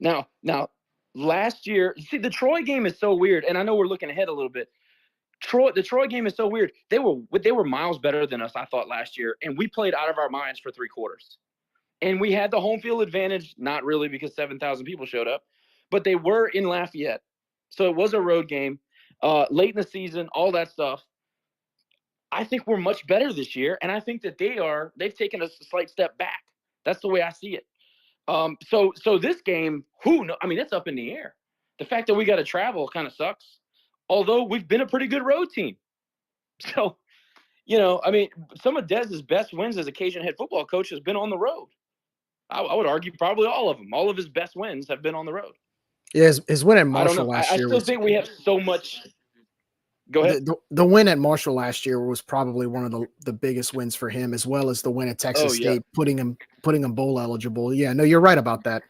S1: Now, last year, see, the Troy game is so weird, and I know we're looking ahead a little bit. The Troy game is so weird. They were miles better than us, I thought, last year, and we played out of our minds for 3 quarters. And we had the home field advantage, not really because 7,000 people showed up, but they were in Lafayette. So it was a road game, late in the season, all that stuff. I think we're much better this year, and I think that they've taken a slight step back. That's the way I see it. So this game, it's up in the air. The fact that we got to travel kind of sucks, although we've been a pretty good road team. So, some of Dez's best wins as a Cajun head football coach has been on the road. I would argue probably all of them. All of his best wins have been on the road.
S7: Yeah, his win at Marshall last year.
S1: I still think we have so much. Go ahead.
S7: The win at Marshall last year was probably one of the biggest wins for him, as well as the win at Texas State, putting him bowl eligible. Yeah, no, you're right about that.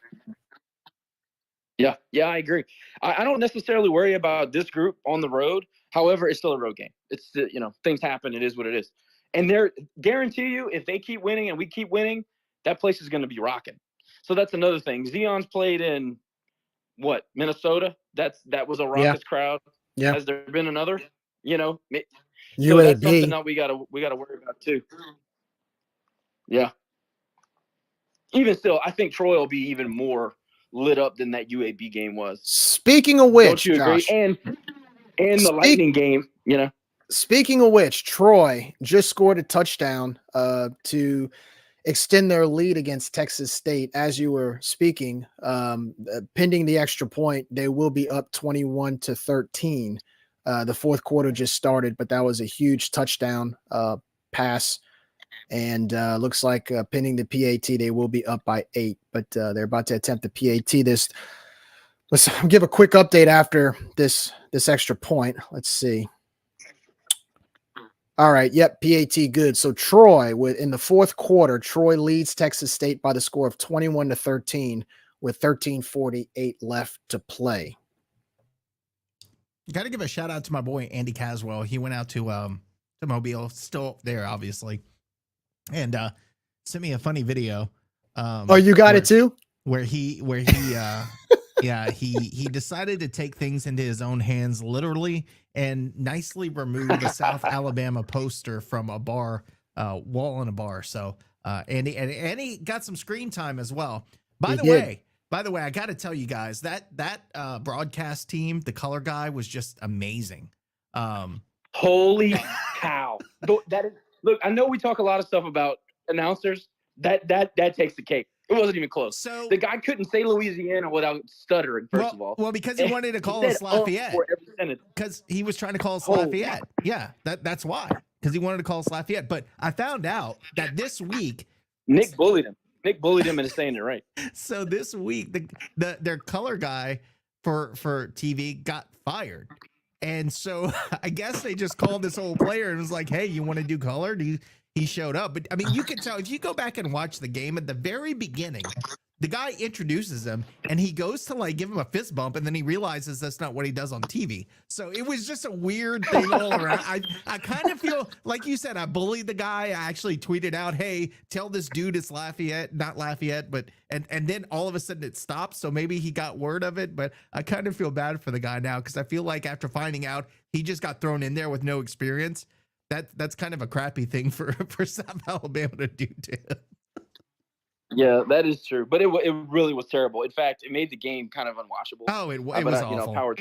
S1: Yeah, I agree. I don't necessarily worry about this group on the road. However, it's still a road game. It's things happen. It is what it is. And guarantee you, if they keep winning and we keep winning, that place is going to be rocking. So that's another thing. Zion's played in Minnesota. That was a raucous crowd.
S7: Yeah.
S1: Has there been another? So
S7: UAB.
S1: that's something that we gotta worry about too. Yeah. Even still, I think Troy will be even more lit up than that UAB game was.
S7: Speaking of which,
S1: don't you agree?
S7: Josh,
S1: And the Lightning game,
S7: Speaking of which, Troy just scored a touchdown to extend their lead against Texas State. As you were speaking, pending the extra point, they will be up 21-13 The fourth quarter just started, but that was a huge touchdown pass. And looks like pinning the PAT, they will be up by 8, but they're about to attempt the PAT. Let's give a quick update after this extra point. Let's see. All right. Yep. PAT good. So Troy in the fourth quarter, Troy leads Texas State by the score of 21-13 with 13:48 left to play.
S8: You got to give a shout out to my boy, Andy Caswell. He went out to Mobile, still there, obviously. And sent me a funny video.
S7: Oh, you got it too?
S8: Where he yeah, he decided to take things into his own hands, literally, and nicely remove the South Alabama poster from a bar wall in a bar. So Andy got some screen time as well. By the way, I got to tell you guys that broadcast team, the color guy, was just amazing.
S1: Holy cow! That is, look, I know we talk a lot of stuff about announcers. That takes the cake. It wasn't even close. So the guy couldn't say Louisiana without stuttering. First of all,
S8: well, because he wanted to call us Lafayette. Because he was trying to call us Lafayette. Yeah, that's why. Because he wanted to call us Lafayette. But I found out that this week,
S1: Nick bullied him. Nick bullied him into saying it right.
S8: So this week, their color guy for TV got fired. And so I guess they just called this old player and was like, hey, you want to do color? He showed up. But I mean, you can tell if you go back and watch the game at the very beginning, the guy introduces him and he goes to like give him a fist bump, and then he realizes that's not what he does on TV. So it was just a weird thing all around. I kind of feel like you said, I bullied the guy. I actually tweeted out, hey, tell this dude it's Lafayette, not Lafayette, but and then all of a sudden it stopped. So maybe he got word of it, but I kind of feel bad for the guy now because I feel like after finding out he just got thrown in there with no experience. That's kind of a crappy thing for South Alabama to do to him.
S1: Yeah, that is true. But it really was terrible. In fact, it made the game kind of unwatchable.
S8: Oh, it was awful.
S1: Power.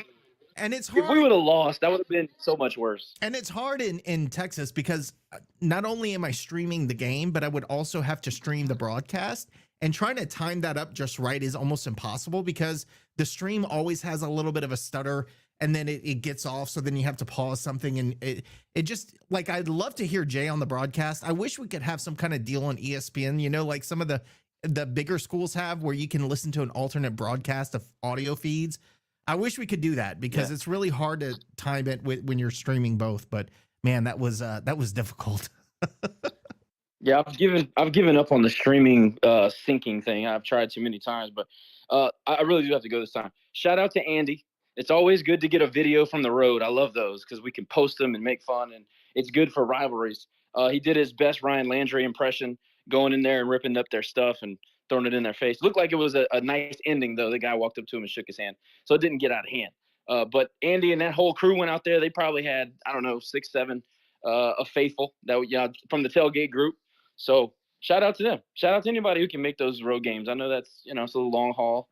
S8: And it's hard.
S1: If we would have lost, that would have been so much worse.
S8: And it's hard in Texas because not only am I streaming the game, but I would also have to stream the broadcast. And trying to time that up just right is almost impossible because the stream always has a little bit of a stutter. And then it gets off, so then you have to pause something, and it just like I'd love to hear Jay on the broadcast. I wish we could have some kind of deal on ESPN, you know, like some of the bigger schools have, where you can listen to an alternate broadcast of audio feeds. I wish we could do that because it's really hard to time it when you're streaming both. But man, that was difficult.
S1: Yeah, I've given up on the streaming syncing thing. I've tried too many times, but I really do have to go this time. Shout out to Andy. It's always good to get a video from the road. I love those because we can post them and make fun, and it's good for rivalries. He did his best Ryan Landry impression, going in there and ripping up their stuff and throwing it in their face. Looked like it was a nice ending, though. The guy walked up to him and shook his hand, so it didn't get out of hand. But Andy and that whole crew went out there. They probably had, I don't know, 6, 7 a faithful that from the tailgate group. So shout out to them. Shout out to anybody who can make those road games. I know that's it's a long haul.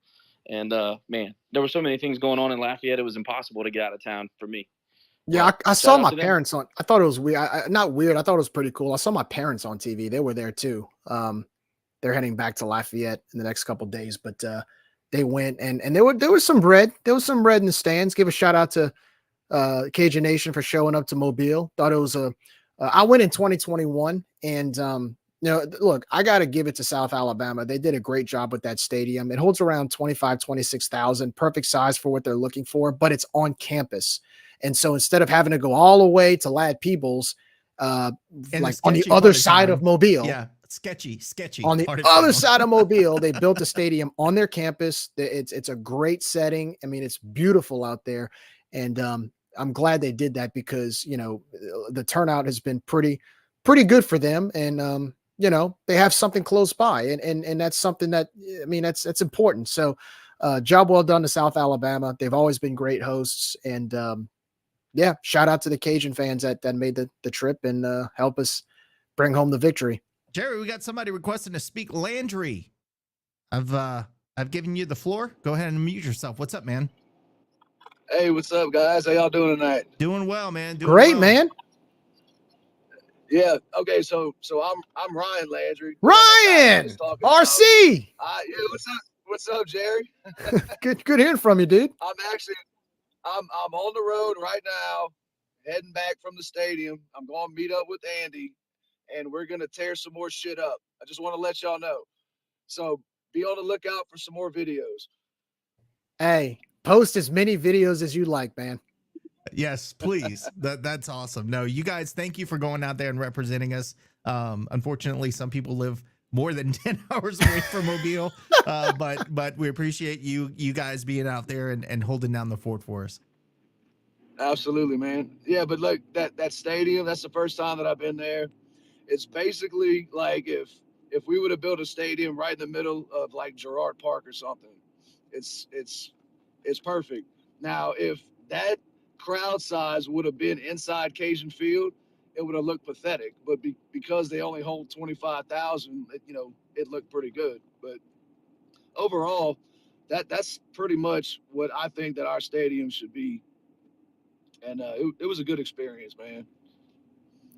S1: And, man, there were so many things going on in Lafayette, it was impossible to get out of town for me.
S7: Yeah, I saw my parents on – I thought it was weird. Not weird. I thought it was pretty cool. I saw my parents on TV. They were there too. They're heading back to Lafayette in the next couple of days. But they went, and there was some bread. There was some bread in the stands. Give a shout-out to Cajun Nation for showing up to Mobile. Thought it was I went in 2021, and look, I got to give it to South Alabama. They did a great job with that stadium. It holds around 26,000, perfect size for what they're looking for, but it's on campus. And so instead of having to go all the way to Ladd Peebles, like on the other side of Mobile.
S8: Yeah, sketchy.
S7: On the other side of Mobile, they built a stadium on their campus. It's a great setting. I mean, it's beautiful out there. And I'm glad they did that because, the turnout has been pretty good for them. And, they have something close by, and that's something that, that's important. So job well done to South Alabama. They've always been great hosts, and shout out to the Cajun fans that made the trip and help us bring home the victory.
S8: Gerry, we got somebody requesting to speak. Landry, I've given you the floor. Go ahead and mute yourself. What's up, man?
S9: Hey, what's up, guys? How y'all doing tonight?
S8: Doing well, man.
S7: Great, man.
S9: Yeah. Okay. So I'm Ryan Landry.
S7: Ryan, RC.
S9: Yeah. What's up, Gerry?
S7: Good hearing from you, dude.
S9: I'm I'm on the road right now, heading back from the stadium. I'm going to meet up with Andy, and we're going to tear some more shit up. I just want to let y'all know. So be on the lookout for some more videos.
S7: Hey, post as many videos as you like, man.
S8: Yes, please. That's awesome. No, you guys, thank you for going out there and representing us. Unfortunately, some people live more than 10 hours away from Mobile, but we appreciate you guys being out there and holding down the fort for us.
S9: Absolutely, man. Yeah, but look, that stadium, that's the first time that I've been there. It's basically like if we would have built a stadium right in the middle of like Girard Park or something. It's perfect. Now, if that crowd size would have been inside Cajun Field, it would have looked pathetic. But because they only hold 25,000, it looked pretty good. But overall, that's pretty much what I think that our stadium should be. And it was a good experience, man.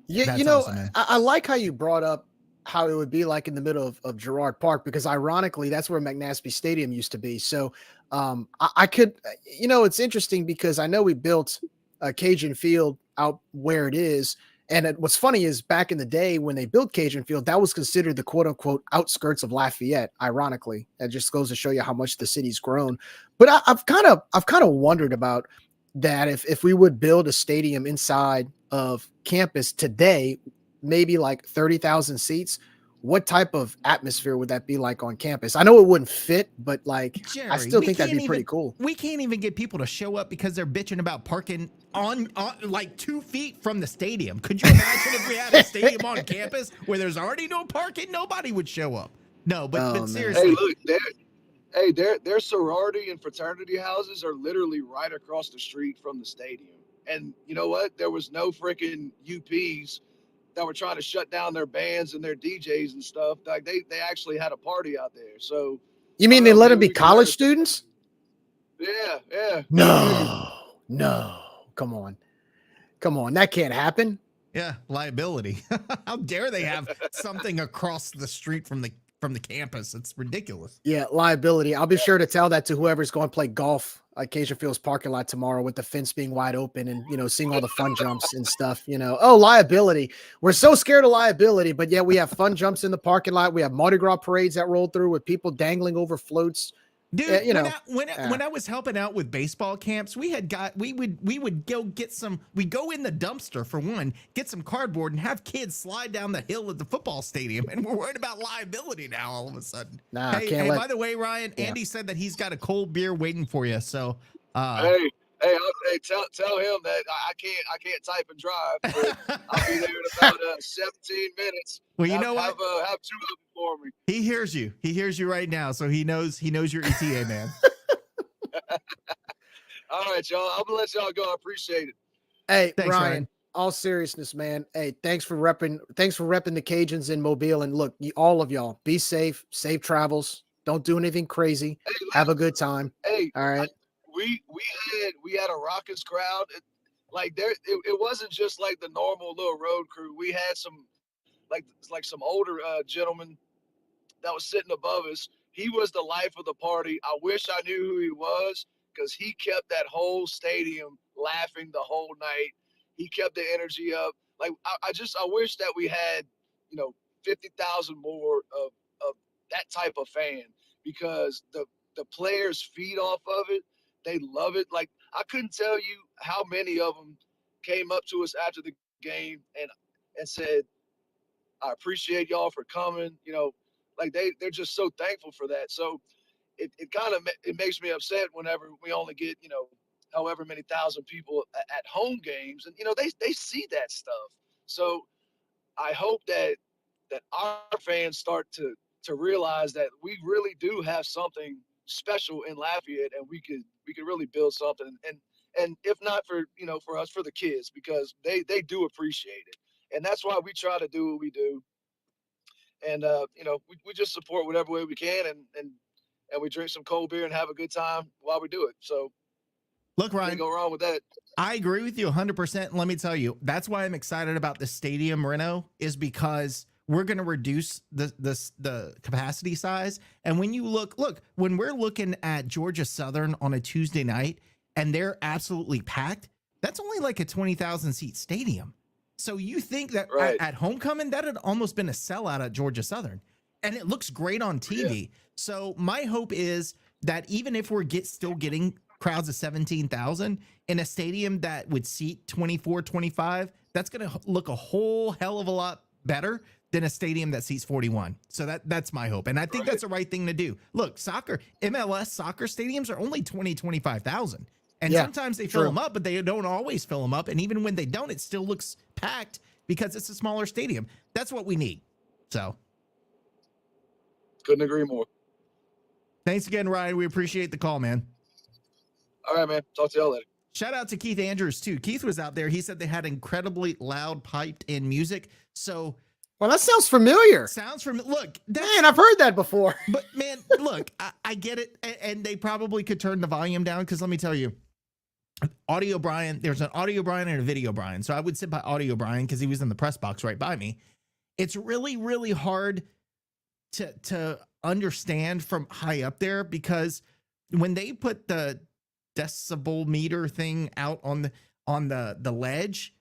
S7: Yeah,
S8: That's awesome, man.
S7: I like how you brought up how it would be like in the middle of Girard Park, because ironically, that's where McNaspy Stadium used to be. So I could, it's interesting because I know we built a Cajun Field out where it is. And what's funny is back in the day when they built Cajun Field, that was considered the quote unquote outskirts of Lafayette. Ironically, that just goes to show you how much the city's grown. But I've kind of wondered about that if we would build a stadium inside of campus today, maybe like 30,000 seats, what type of atmosphere would that be like on campus? I know it wouldn't fit, but like,
S8: Jerry,
S7: I still think that'd be pretty cool.
S8: We can't even get people to show up because they're bitching about parking on like 2 feet from the stadium. Could you imagine if we had a stadium on campus where there's already no parking? Nobody would show up. No, but seriously.
S9: Hey, look, their sorority and fraternity houses are literally right across the street from the stadium. And you know what? There was no freaking UPs that were trying to shut down their bands and their DJs and stuff. Like they actually had a party out there. So
S7: you mean they let them be college students?
S9: Yeah.
S7: No. Come on. That can't happen.
S8: Yeah, liability. How dare they have something across the street from the campus? It's ridiculous.
S7: Yeah, liability. I'll be sure to tell that to whoever's going to play golf at Cajun Field's parking lot tomorrow with the fence being wide open and, seeing all the fun jumps and stuff, Oh, liability. We're so scared of liability, but yeah, we have fun jumps in the parking lot. We have Mardi Gras parades that roll through with people dangling over floats.
S8: Dude, when I was helping out with baseball camps, we would go get some, we go in the dumpster for one, get some cardboard and have kids slide down the hill at the football stadium. And we're worried about liability now all of a sudden. Hey, by the way, Ryan, Andy said that he's got a cold beer waiting for you. So,
S9: hey, tell him that I can't type and drive. But I'll be there in about 17 minutes.
S8: Well, you know what?
S9: Have 2 of them for me.
S8: He hears you. He hears you right now, so he knows your ETA, man.
S9: All right, y'all. I'm gonna let y'all go. I appreciate it.
S7: Hey, thanks, Ryan. All seriousness, man. Hey, thanks for repping the Cajuns in Mobile. And look, all of y'all, be safe. Safe travels. Don't do anything crazy. Hey, have a good time.
S9: Hey,
S7: all right.
S9: We had a raucous crowd. It wasn't just like the normal little road crew. We had some like some older gentleman that was sitting above us. He was the life of the party. I wish I knew who he was because he kept that whole stadium laughing the whole night. He kept the energy up. Like I wish that we had 50,000 more of that type of fan, because the players feed off of it. They love it. Like I couldn't tell you how many of them came up to us after the game and said, I appreciate y'all for coming. Like they're just so thankful for that. So it kind of makes me upset whenever we only get, however many thousand people at home games. And, they see that stuff. So I hope that our fans start to realize that we really do have something special in Lafayette, and we could really build something. And if not for, for us, for the kids, because they do appreciate it. And that's why we try to do what we do. And, we just support whatever way we can, and we drink some cold beer and have a good time while we do it. So
S8: look, Ryan,
S9: can't go wrong with that.
S8: I agree with you 100%. And let me tell you, that's why I'm excited about the stadium reno, is because we're going to reduce the capacity size. And when you look, when we're looking at Georgia Southern on a Tuesday night, and they're absolutely packed, that's only like a 20,000 seat stadium. So you think that
S9: Right.
S8: at homecoming, that had almost been a sellout at Georgia Southern, and it looks great on TV. So my hope is that even if we're still getting crowds of 17,000 in a stadium that would seat 24, 25, that's going to look a whole hell of a lot better than a stadium that seats 41. So that's my hope. And I think that's the right thing to do. Look, MLS soccer stadiums are only 20, 25,000. And sometimes they fill them up, but they don't always fill them up. And even when they don't, it still looks packed because it's a smaller stadium. That's what we need. So
S9: couldn't agree more.
S8: Thanks again, Ryan. We appreciate the call, man.
S9: All right, man. Talk to y'all later.
S8: Shout out to Keith Andrews, too. Keith was out there. He said they had incredibly loud, piped-in music. So,
S7: well, that sounds familiar.
S8: Look,
S7: man, I've heard that before.
S8: But, man, look, I get it. And they probably could turn the volume down because let me tell you, Audio Brian, there's an Audio Brian and a Video Brian. So I would sit by Audio Brian because he was in the press box right by me. It's really, really hard to understand from high up there because when they put the decibel meter thing out on the ledge,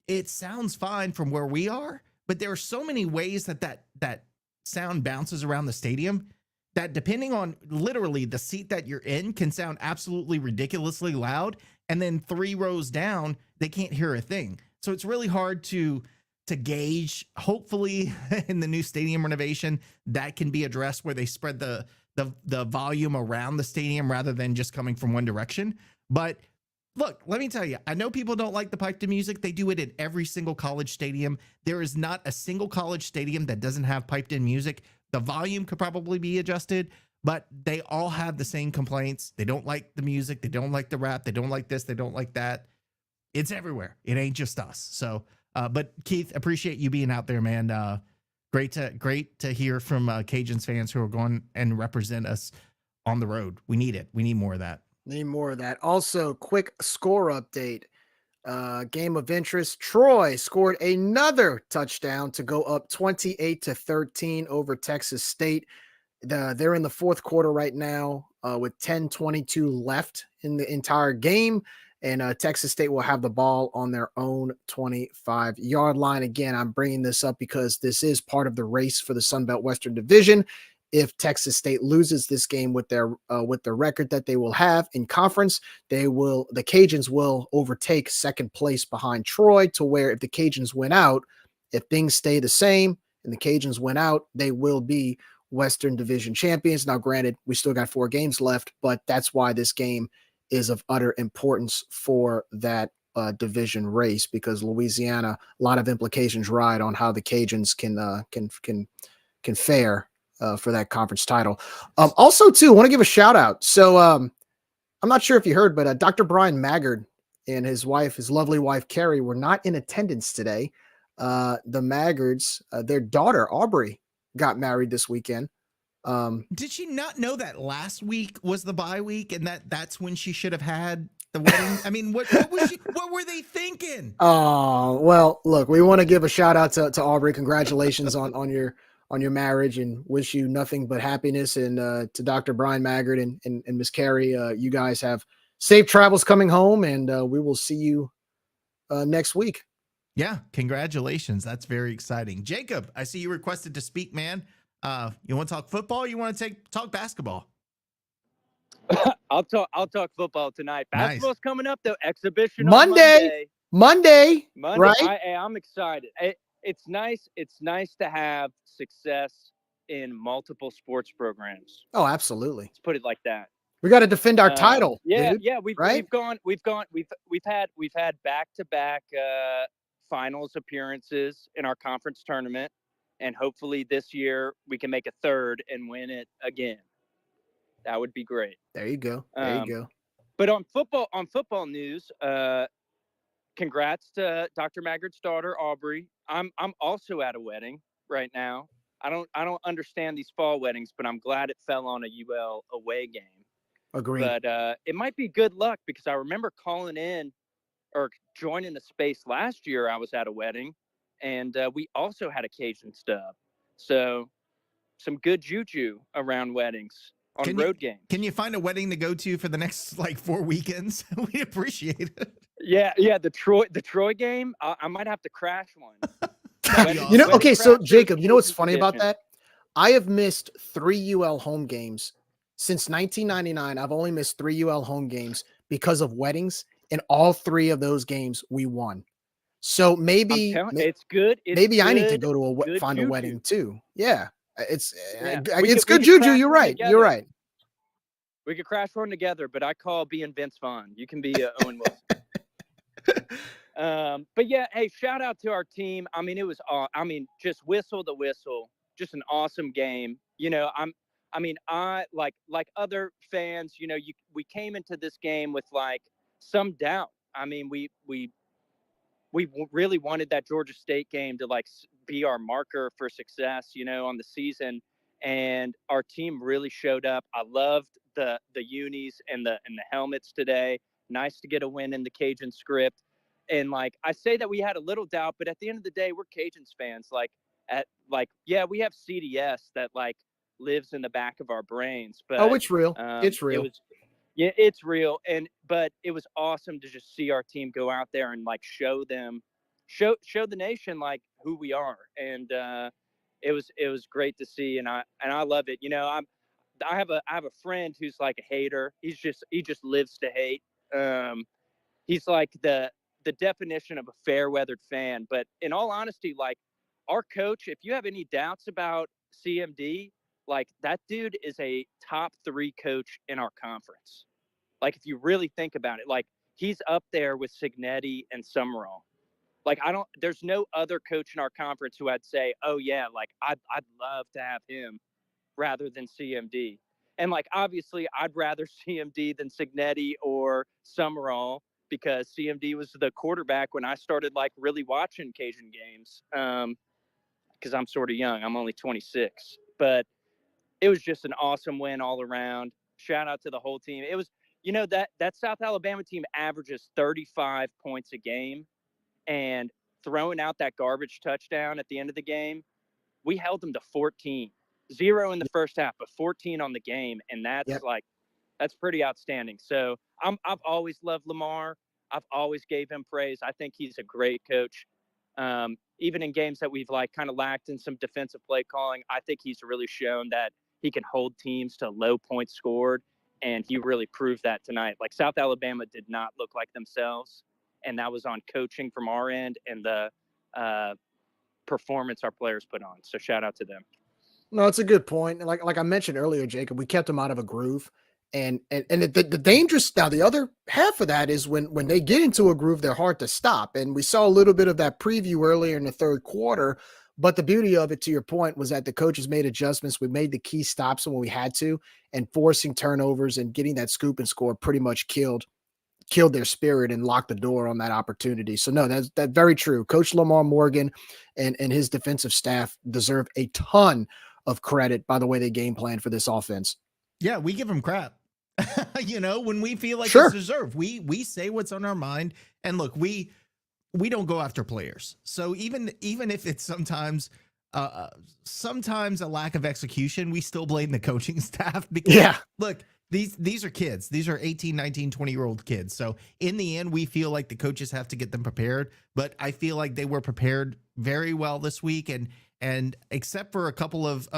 S8: it sounds fine from where we are, but there are so many ways that sound bounces around the stadium that depending on literally the seat that you're in can sound absolutely ridiculously loud, and then 3 rows down they can't hear a thing. So it's really hard to gauge. Hopefully in the new stadium renovation that can be addressed where they spread the volume around the stadium rather than just coming from one direction. But look, let me tell you, I know people don't like the piped in music. They do it at every single college stadium. There is not a single college stadium that doesn't have piped in music. The volume could probably be adjusted, but they all have the same complaints. They don't like the music. They don't like the rap. They don't like this. They don't like that. It's everywhere. It ain't just us. So, but Keith, appreciate you being out there, man. Great to hear from Cajuns fans who are going and represent us on the road. We need it. We need more of that.
S7: Need more of that. Also, quick score update. Game of interest. Troy scored another touchdown to go up 28-13 over Texas State. They're in the fourth quarter right now with 10:22 left in the entire game. And Texas State will have the ball on their own 25-yard line. Again, I'm bringing this up because this is part of the race for the Sun Belt Western Division. If Texas State loses this game with the record that they will have in conference, the Cajuns will overtake second place behind Troy, to where if the Cajuns win out, if things stay the same and the Cajuns win out, they will be Western Division champions. Now, granted, we still got 4 games left, but that's why this game is of utter importance for that division race, because Louisiana, a lot of implications ride on how the Cajuns can fare for that conference title. Also, too, I want to give a shout out. So I'm not sure if you heard, but Dr. Brian Maggard and his wife, his lovely wife, Carrie, were not in attendance today. The Maggards, their daughter, Aubrey, got married this weekend.
S8: Did she not know that last week was the bye week and that's when she should have had the wedding? I mean, what were they thinking?
S7: Oh, well, look, we want to give a shout out to Aubrey. Congratulations on your marriage, and wish you nothing but happiness. And to Dr. Brian Maggard and Miss Carrie, you guys have safe travels coming home, and we will see you next week.
S8: Yeah, congratulations. That's very exciting. Jacob, I see you requested to speak, man. You want to talk football? Or you want to talk basketball?
S10: I'll talk football tonight. Basketball's coming up though. Exhibition
S7: Monday, right?
S10: I'm excited. It's nice. It's nice to have success in multiple sports programs.
S7: Oh, absolutely.
S10: Let's put it like that.
S7: We got to defend our title.
S10: Yeah,
S7: dude,
S10: yeah. We've had back-to-back finals appearances in our conference tournament. And hopefully this year we can make a third and win it again. That would be great.
S7: There you go. There you go.
S10: But on football news, congrats to Dr. Maggard's daughter, Aubrey. I'm also at a wedding right now. I don't understand these fall weddings, but I'm glad it fell on a UL away game.
S7: Agreed.
S10: But it might be good luck, because I remember calling in or joining a space last year. I was at a wedding. And we also had a Cajun stub. So some good juju around weddings. on road games.
S8: Can you find a wedding to go to for the next like 4 weekends? We appreciate it.
S10: Yeah, the Troy game. I might have to crash one.
S8: That'd be
S7: You know,
S8: awesome.
S7: okay, so
S10: Crash
S7: Jacob, you know what's
S10: Cajun
S7: funny about
S10: tradition.
S7: that? I have missed 3 UL home games since 1999. I've only missed 3 UL home games because of weddings, and all 3 of those games we won. So
S10: I'm
S7: maybe
S10: telling it's good. It's
S7: maybe I need to
S10: good,
S7: go to
S10: good
S7: find a
S10: juju.
S7: wedding too. Yeah, it's
S10: Yeah,
S7: it's
S10: we
S7: good
S10: could
S7: juju.
S10: crash
S7: You're
S10: one
S7: right. You're
S10: together.
S7: right.
S10: We could crash one together, but I call being Vince Vaughn. You can be Owen Wilson. But yeah, hey, shout out to our team. I mean, it was just whistle to whistle, just an awesome game. You know, I like other fans, you know, we came into this game with like some doubt. I mean, we really wanted that Georgia State game to like be our marker for success, you know, on the season. And our team really showed up. I loved the unis and the helmets today. Nice to get a win in the Cajun script. And like I say that we had a little doubt, but at the end of the day, we're Cajuns fans. Yeah, we have CDS that like lives in the back of our brains. But
S7: Oh, it's real. It's
S10: it
S7: real.
S10: was yeah, it's real. But it was awesome to just see our team go out there and like show the nation like who we are. And it was great to see, and I love it. You know, I have a friend who's like a hater. He just lives to hate. He's like the definition of a fair weathered fan. But in all honesty, like our coach, if you have any doubts about CMD, like that dude is a top 3 coach in our conference. Like if you really think about it, like he's up there with Signetti and Summerall. Like there's no other coach in our conference who I'd say, oh yeah, like I'd love to have him rather than CMD. And like obviously I'd rather CMD than Signetti or Summerall because CMD was the quarterback when I started like really watching Cajun games. Because I'm sort of young. I'm only 26. But it was just an awesome win all around. Shout out to the whole team. It was, you know, that South Alabama team averages 35 points a game, and throwing out that garbage touchdown at the end of the game, we held them to 14. 0 in the first half, but 14 on the game, and that's pretty outstanding. So I've always loved Lamar. I've always gave him praise. I think he's a great coach. Even in games that we've like kind of lacked in some defensive play calling, I think he's really shown that he can hold teams to low points scored, and he really proved that tonight. Like South Alabama did not look like themselves, and that was on coaching from our end and the performance our players put on. So shout out to them.
S7: No, it's a good point. Like I mentioned earlier, Jacob, we kept them out of a groove. And the dangerous now, the other half of that is when they get into a groove, they're hard to stop. And we saw a little bit of that preview earlier in the third quarter. But the beauty of it, to your point, was that the coaches made adjustments. We made the key stops when we had to, and forcing turnovers and getting that scoop and score pretty much killed their spirit and locked the door on that opportunity. So no, that's very true. Coach Lamar Morgan and his defensive staff deserve a ton of credit by the way they game plan for this offense.
S8: Yeah, we give them crap. You know, when we feel like
S7: Sure.
S8: it's deserved, we say what's on our mind. And look, we don't go after players. So even if it's sometimes a lack of execution, we still blame the coaching staff because look, these are kids. These are 18, 19, 20-year-old kids. So in the end, we feel like the coaches have to get them prepared, but I feel like they were prepared very well this week. And except for a couple of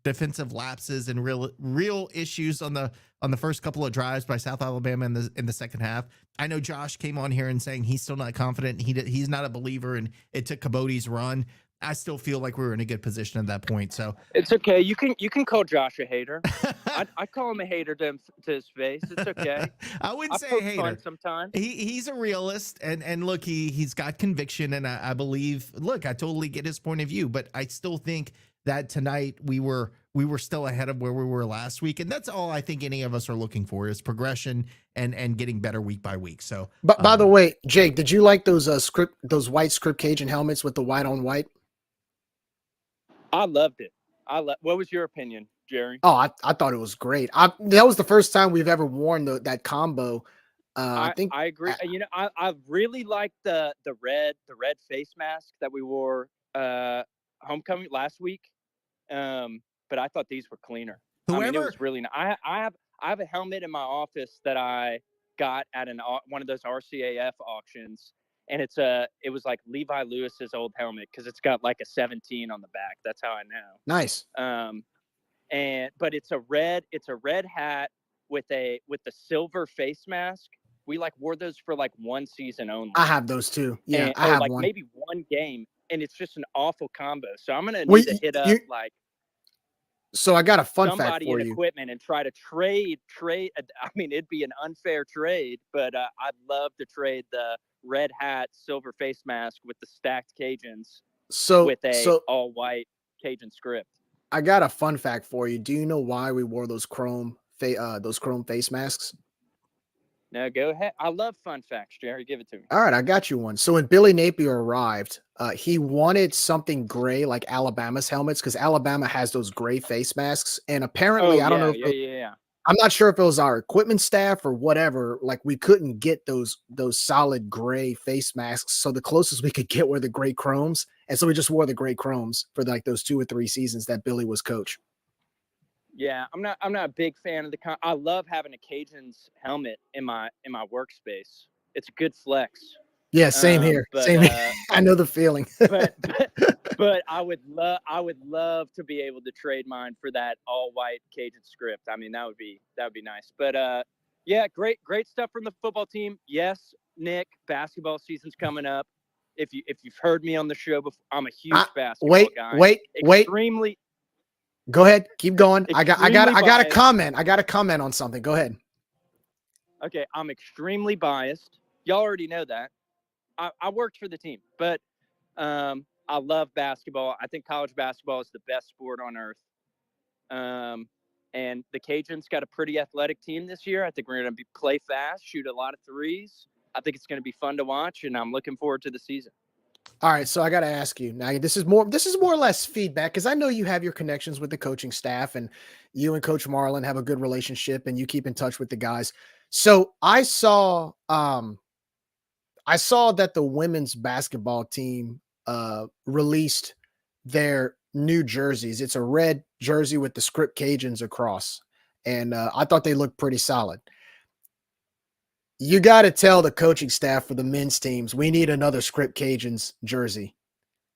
S8: defensive lapses and real issues on the first couple of drives by South Alabama in the second half. I know Josh came on here and saying he's still not confident. He's not a believer, and it took Cabote's run. I still feel like we were in a good position at that point. So
S10: it's okay. You can call Josh a hater. I call him a hater to his face. It's okay.
S8: I wouldn't say a hater.
S10: Sometimes
S8: he's a realist, and look, he's got conviction, and I believe. Look, I totally get his point of view, but I still think that tonight we were still ahead of where we were last week, and that's all I think any of us are looking for is progression and getting better week by week. So,
S7: but by the way, Jake, did you like those white script Cajun helmets with the white on white?
S10: I loved it. What was your opinion, Gerry?
S7: Oh, I thought it was great. That was the first time we've ever worn that combo. I
S10: agree. You know, I really liked the red face mask that we wore homecoming last week. But I thought these were cleaner. I mean, it
S8: Whoever
S10: was really. I have a helmet in my office that I got at one of those RCAF auctions, and it was like Levi Lewis's old helmet because it's got like a 17 on the back. That's how I know.
S7: Nice.
S10: But it's a red hat with the silver face mask. We like wore those for like one season only.
S7: I have those too. Yeah, I
S10: or
S7: have
S10: like
S7: one.
S10: maybe one game, and it's just an awful combo. So I'm gonna need to hit up like
S7: So I got a fun fact
S10: somebody
S7: for
S10: in
S7: you.
S10: equipment and try to trade. I mean, it'd be an unfair trade, but I'd love to trade the red hat, silver face mask with the stacked Cajuns with a all white Cajun script.
S7: I got a fun fact for you. Do you know why we wore those chrome face masks?
S10: No, go ahead. I love fun facts, Gerry. Give it to me.
S7: All right, I got you one. So when Billy Napier arrived, he wanted something gray like Alabama's helmets because Alabama has those gray face masks. And apparently, I don't know if I'm not sure if it was our equipment staff or whatever. Like we couldn't get those solid gray face masks. So the closest we could get were the gray chromes. And so we just wore the gray chromes for like those 2 or 3 seasons that Billy was coach.
S10: Yeah, I'm not a big fan of I love having a Cajuns helmet in my workspace. It's a good flex.
S7: Yeah, same here. Same here. I know the feeling.
S10: but I would love to be able to trade mine for that all white Cajun script. I mean, that would be nice. But yeah, great stuff from the football team. Yes, Nick, basketball season's coming up. If you've heard me on the show before, I'm a huge basketball guy.
S7: Wait.
S10: Extremely.
S7: Go ahead. Keep going. I got a
S10: biased.
S7: comment. I got a comment on something. Go ahead.
S10: Okay, I'm extremely biased. Y'all already know that. I worked for the team, but I love basketball. I think college basketball is the best sport on earth. And the Cajuns got a pretty athletic team this year. I think we're going to play fast, shoot a lot of threes. I think it's going to be fun to watch, and I'm looking forward to the season.
S7: All right, so I got to ask you now. This is more or less feedback because I know you have your connections with the coaching staff, and you and Coach Marlin have a good relationship, and you keep in touch with the guys. So I saw that the women's basketball team released their new jerseys. It's a red jersey with the script Cajuns across, and I thought they looked pretty solid. You got to tell the coaching staff for the men's teams we need another script Cajuns jersey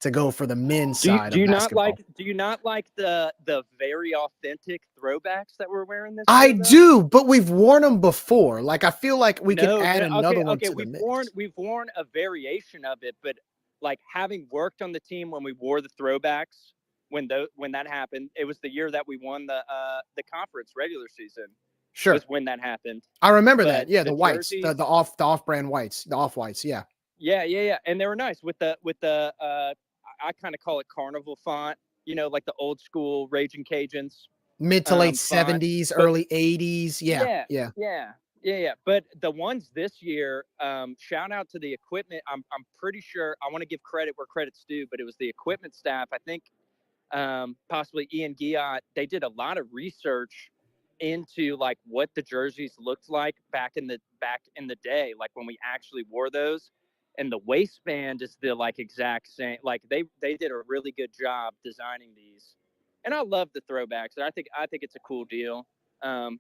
S7: to go for the men's side of basketball.
S10: Do you not like the very authentic throwbacks that we're wearing this
S7: I
S10: year,
S7: do, but we've worn them before. Like I feel like we can add another one to the mix.
S10: We've worn a variation of it, but like having worked on the team when we wore the throwbacks, when that happened, it was the year that we won the conference regular season.
S7: Sure.
S10: Was when that happened.
S7: I remember that. Yeah, the whites,
S10: jerseys,
S7: the off-brand whites, the off-whites. Yeah.
S10: Yeah. And they were nice with the I kind of call it carnival font, like the old school Raging Cajuns.
S7: Mid to late 70s, early 80s.
S10: Yeah. But the ones this year, shout out to the equipment. I'm pretty sure I want to give credit where credit's due, but it was the equipment staff. I think possibly Ian Guillot. They did a lot of research into like what the jerseys looked like back in the day, like when we actually wore those, and the waistband is the like exact same. Like they did a really good job designing these, and I love the throwbacks. I think it's a cool deal. But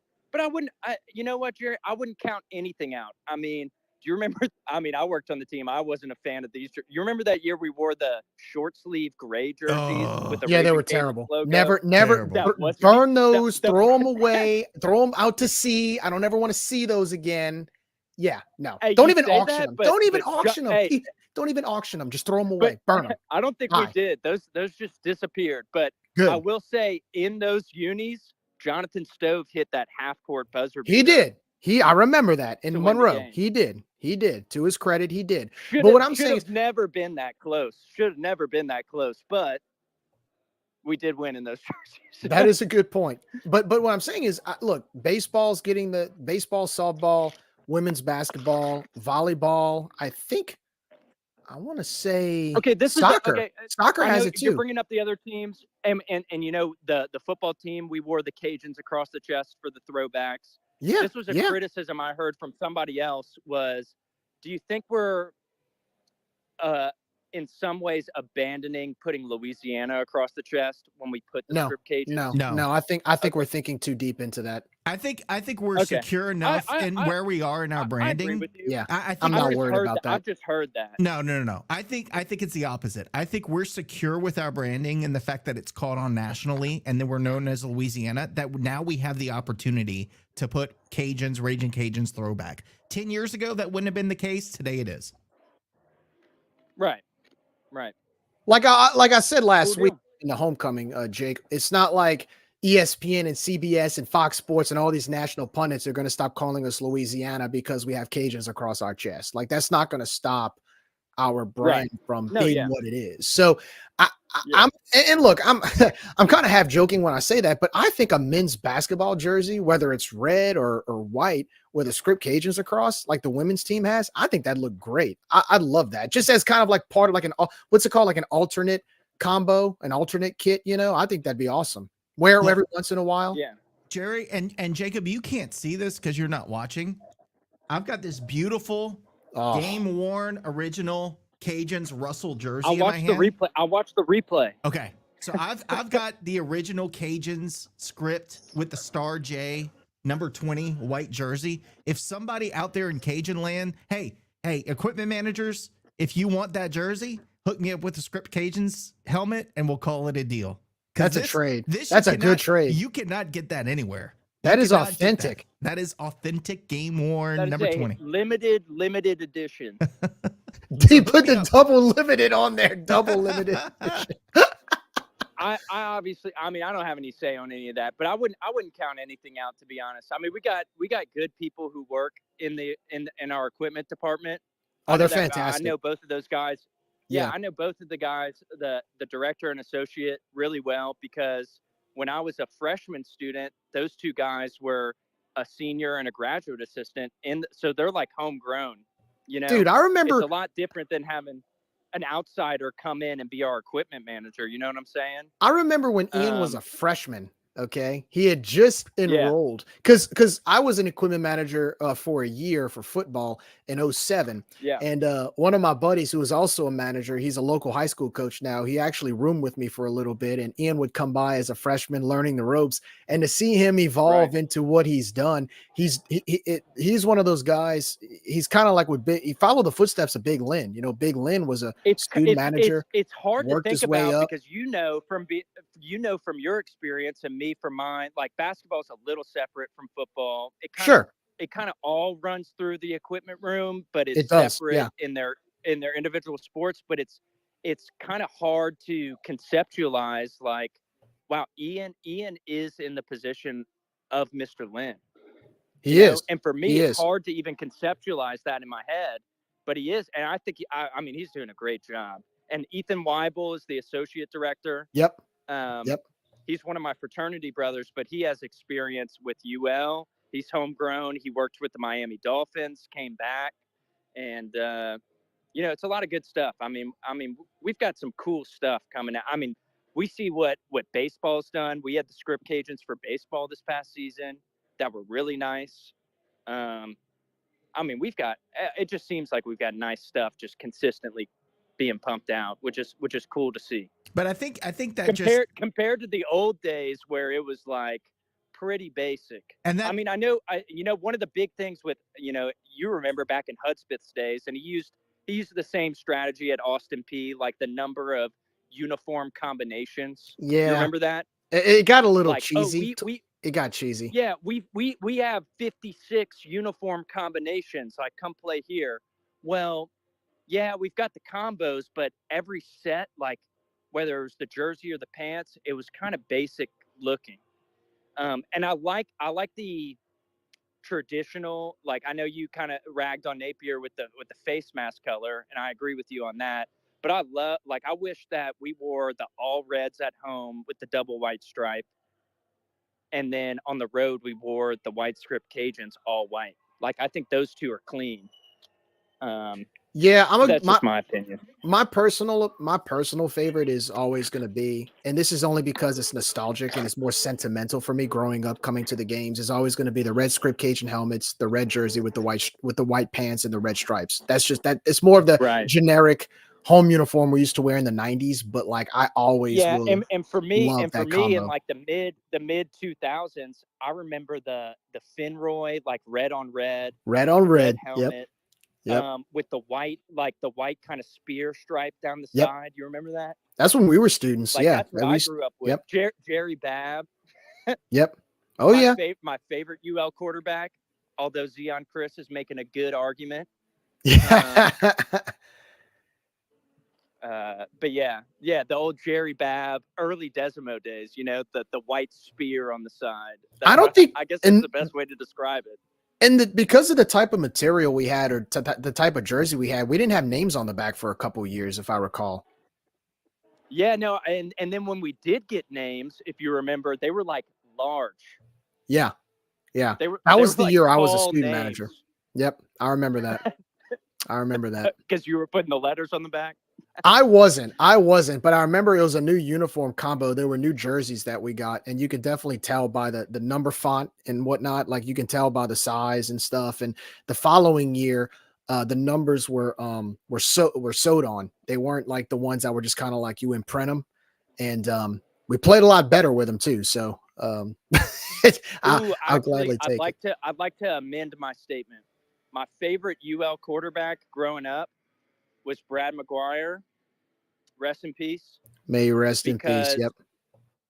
S10: you know what, Gerry? I wouldn't count anything out. I mean, do you remember? I mean, I worked on the team. I wasn't a fan of these. You remember that year we wore the short sleeve gray jerseys with the
S7: they were terrible. Never burn those. Throw them away. Throw them out to sea. I don't ever want to see those again. Yeah, no.
S10: Hey,
S7: don't even auction them. Don't even auction them. Hey, don't even auction them. Just throw them away. Burn them.
S10: I don't think we did. Those just disappeared. But I will say, in those unis, Jonathan Stove hit that half court buzzer beater.
S7: He did. I remember that in Monroe. He did. To his credit, he did. But what I'm saying is
S10: never been that close. Should have never been that close, but we did win in those jerseys.
S7: That is a good point. But what I'm saying is, look, baseball's getting the baseball, softball, women's basketball, volleyball. I want to say soccer. Soccer has it too.
S10: You're bringing up the other teams, and the football team. We wore the Cajuns across the chest for the throwbacks.
S7: Yeah,
S10: this was a criticism I heard from somebody else was, do you think we're in some ways abandoning putting Louisiana across the chest when we put the script Cajuns?
S7: No. I think we're thinking too deep into that.
S8: I think we're
S10: Okay.
S8: secure enough in where we are in our branding.
S10: I agree with you.
S7: Yeah,
S8: I think
S7: I'm not
S10: I've just
S7: worried
S10: heard
S7: about that.
S10: I've just heard that.
S8: No. I think it's the opposite. I think we're secure with our branding and the fact that it's caught on nationally and then we're known as Louisiana, that now we have the opportunity to put Cajuns, Raging Cajuns throwback. 10 years ago, that wouldn't have been the case. Today it is.
S10: Right.
S7: Like I said last
S10: Cool
S7: week
S10: deal.
S7: in the homecoming, Jake, it's not like ESPN and CBS and Fox Sports and all these national pundits are going to stop calling us Louisiana because we have Cajuns across our chest. Like, that's not going to stop our brand from being what it is. So I'm look, I'm kind of half joking when I say that, but I think a men's basketball jersey, whether it's red or white with a script Cajuns across, like the women's team has, I think that'd look great. I'd love that. Just as kind of like part of like what's it called? Like an alternate combo, an alternate kit, I think that'd be awesome. Wear every once in a while.
S10: Yeah.
S8: Jerry and Jacob, you can't see this because you're not watching. I've got this beautiful game worn original Cajuns Russell jersey in my hand.
S10: I'll watch the replay.
S8: Okay. So I've got the original Cajuns script with the star J number 20 white jersey. If somebody out there in Cajun land, hey, equipment managers, if you want that jersey, hook me up with the script Cajuns helmet and we'll call it a deal.
S7: That's a trade. That's a good trade.
S8: You cannot get that anywhere.
S7: That is authentic.
S8: That is authentic game worn number 20.
S10: Limited edition.
S7: He put the double limited on there. Double limited edition.
S10: I obviously, I don't have any say on any of that, but I wouldn't count anything out, to be honest. We got good people who work in our equipment department.
S7: Oh, they're fantastic.
S10: I know both of those guys. Yeah, I know both of the guys, the director and associate, really well, because when I was a freshman student, those two guys were a senior and a graduate assistant, so they're like homegrown.
S7: Dude, I remember
S10: it's a lot different than having an outsider come in and be our equipment manager. You know what I'm saying?
S7: I remember when Ian was a freshman. Okay, he had just enrolled because I was an equipment manager for a year for football in 2007.
S10: Yeah,
S7: and one of my buddies who was also a manager, he's a local high school coach now. He actually roomed with me for a little bit, and Ian would come by as a freshman learning the ropes. And to see him evolve into what he's done, he's one of those guys. He's kind of like he followed the footsteps of Big Lynn. Big Lynn was a student manager.
S10: It's hard to think about because from your experience and me from mine, like basketball is a little separate from football. It kind of all runs through the equipment room, but it's separate in their individual sports. But it's kind of hard to conceptualize. Like, wow, Ian is in the position of Mr. Lynn.
S7: He is,
S10: and for me, it's hard to even conceptualize that in my head. But he is, and I think he's doing a great job. And Ethan Weibel is the associate director.
S7: Yep.
S10: He's one of my fraternity brothers, but he has experience with UL. He's homegrown. He worked with the Miami Dolphins, came back, and it's a lot of good stuff. We've got some cool stuff coming out. We see what baseball's done. We had the script Cajuns for baseball this past season that were really nice. It just seems like we've got nice stuff just consistently being pumped out, which is cool to see.
S8: But I think that
S10: compared to the old days where it was like pretty basic.
S8: And that,
S10: I know one of the big things with, you remember back in Hudspeth's days, and he used the same strategy at Austin P, like the number of uniform combinations.
S7: Yeah.
S10: You remember that?
S7: It got a little cheesy. It got cheesy.
S10: Yeah, we have 56 uniform combinations. Like, come play here. Well, yeah, we've got the combos, but every set, like whether it was the jersey or the pants, it was kind of basic looking. And I like the traditional, like, I know you kind of ragged on Napier with the face mask color, and I agree with you on that. But I wish that we wore the all reds at home with the double white stripe. And then on the road, we wore the white script Cajuns all white. Like, I think those two are clean. That's just my opinion.
S7: My personal favorite is always going to be, and this is only because it's nostalgic and it's more sentimental for me growing up, coming to the games, is always going to be the red script Cajun helmets, the red jersey with the white pants and the red stripes. That's just that. It's more of the generic home uniform we used to wear in the 90s, but like I always
S10: Yeah,
S7: will
S10: and for me,
S7: love that
S10: in
S7: combo.
S10: like the mid 2000s, I remember the Finroy, like red on red,
S7: Red on
S10: red
S7: red. Yep.
S10: helmet,
S7: Yep.
S10: with the white kind of spear stripe down the
S7: Yep.
S10: side. You remember that?
S7: That's when we were students.
S10: Like
S7: Yeah.
S10: that's what
S7: That
S10: I
S7: we,
S10: grew up with.
S7: yep.
S10: Jerry Babb,
S7: Yep. Oh yeah.
S10: my favorite UL quarterback. Although Zion Chris is making a good argument.
S7: Yeah.
S10: But yeah, the old Jerry Babb, early Desimo days, the white spear on the side.
S7: I don't think,
S10: I guess that's
S7: and
S10: the best way to describe it.
S7: because of the type of material we had, or the type of jersey we had, we didn't have names on the back for a couple of years, if I recall.
S10: Yeah, no, and then when we did get names, if you remember, they were like large.
S7: Yeah. Yeah.
S10: They were.
S7: That was the
S10: like
S7: year I was a
S10: tall
S7: student
S10: names.
S7: manager. Yep. I remember that. I remember that.
S10: Because you were putting the letters on the back.
S7: I wasn't, but I remember it was a new uniform combo. There were new jerseys that we got, and you could definitely tell by the number font and whatnot. Like you can tell by the size and stuff. And the following year, the numbers were sewed on. They weren't like the ones that were just kind of like you imprint them. And we played a lot better with them too. So I'll gladly take it.
S10: I'd like to amend my statement. My favorite UL quarterback growing up was Brad McGuire. Rest in peace.
S7: May you rest in peace. Yep.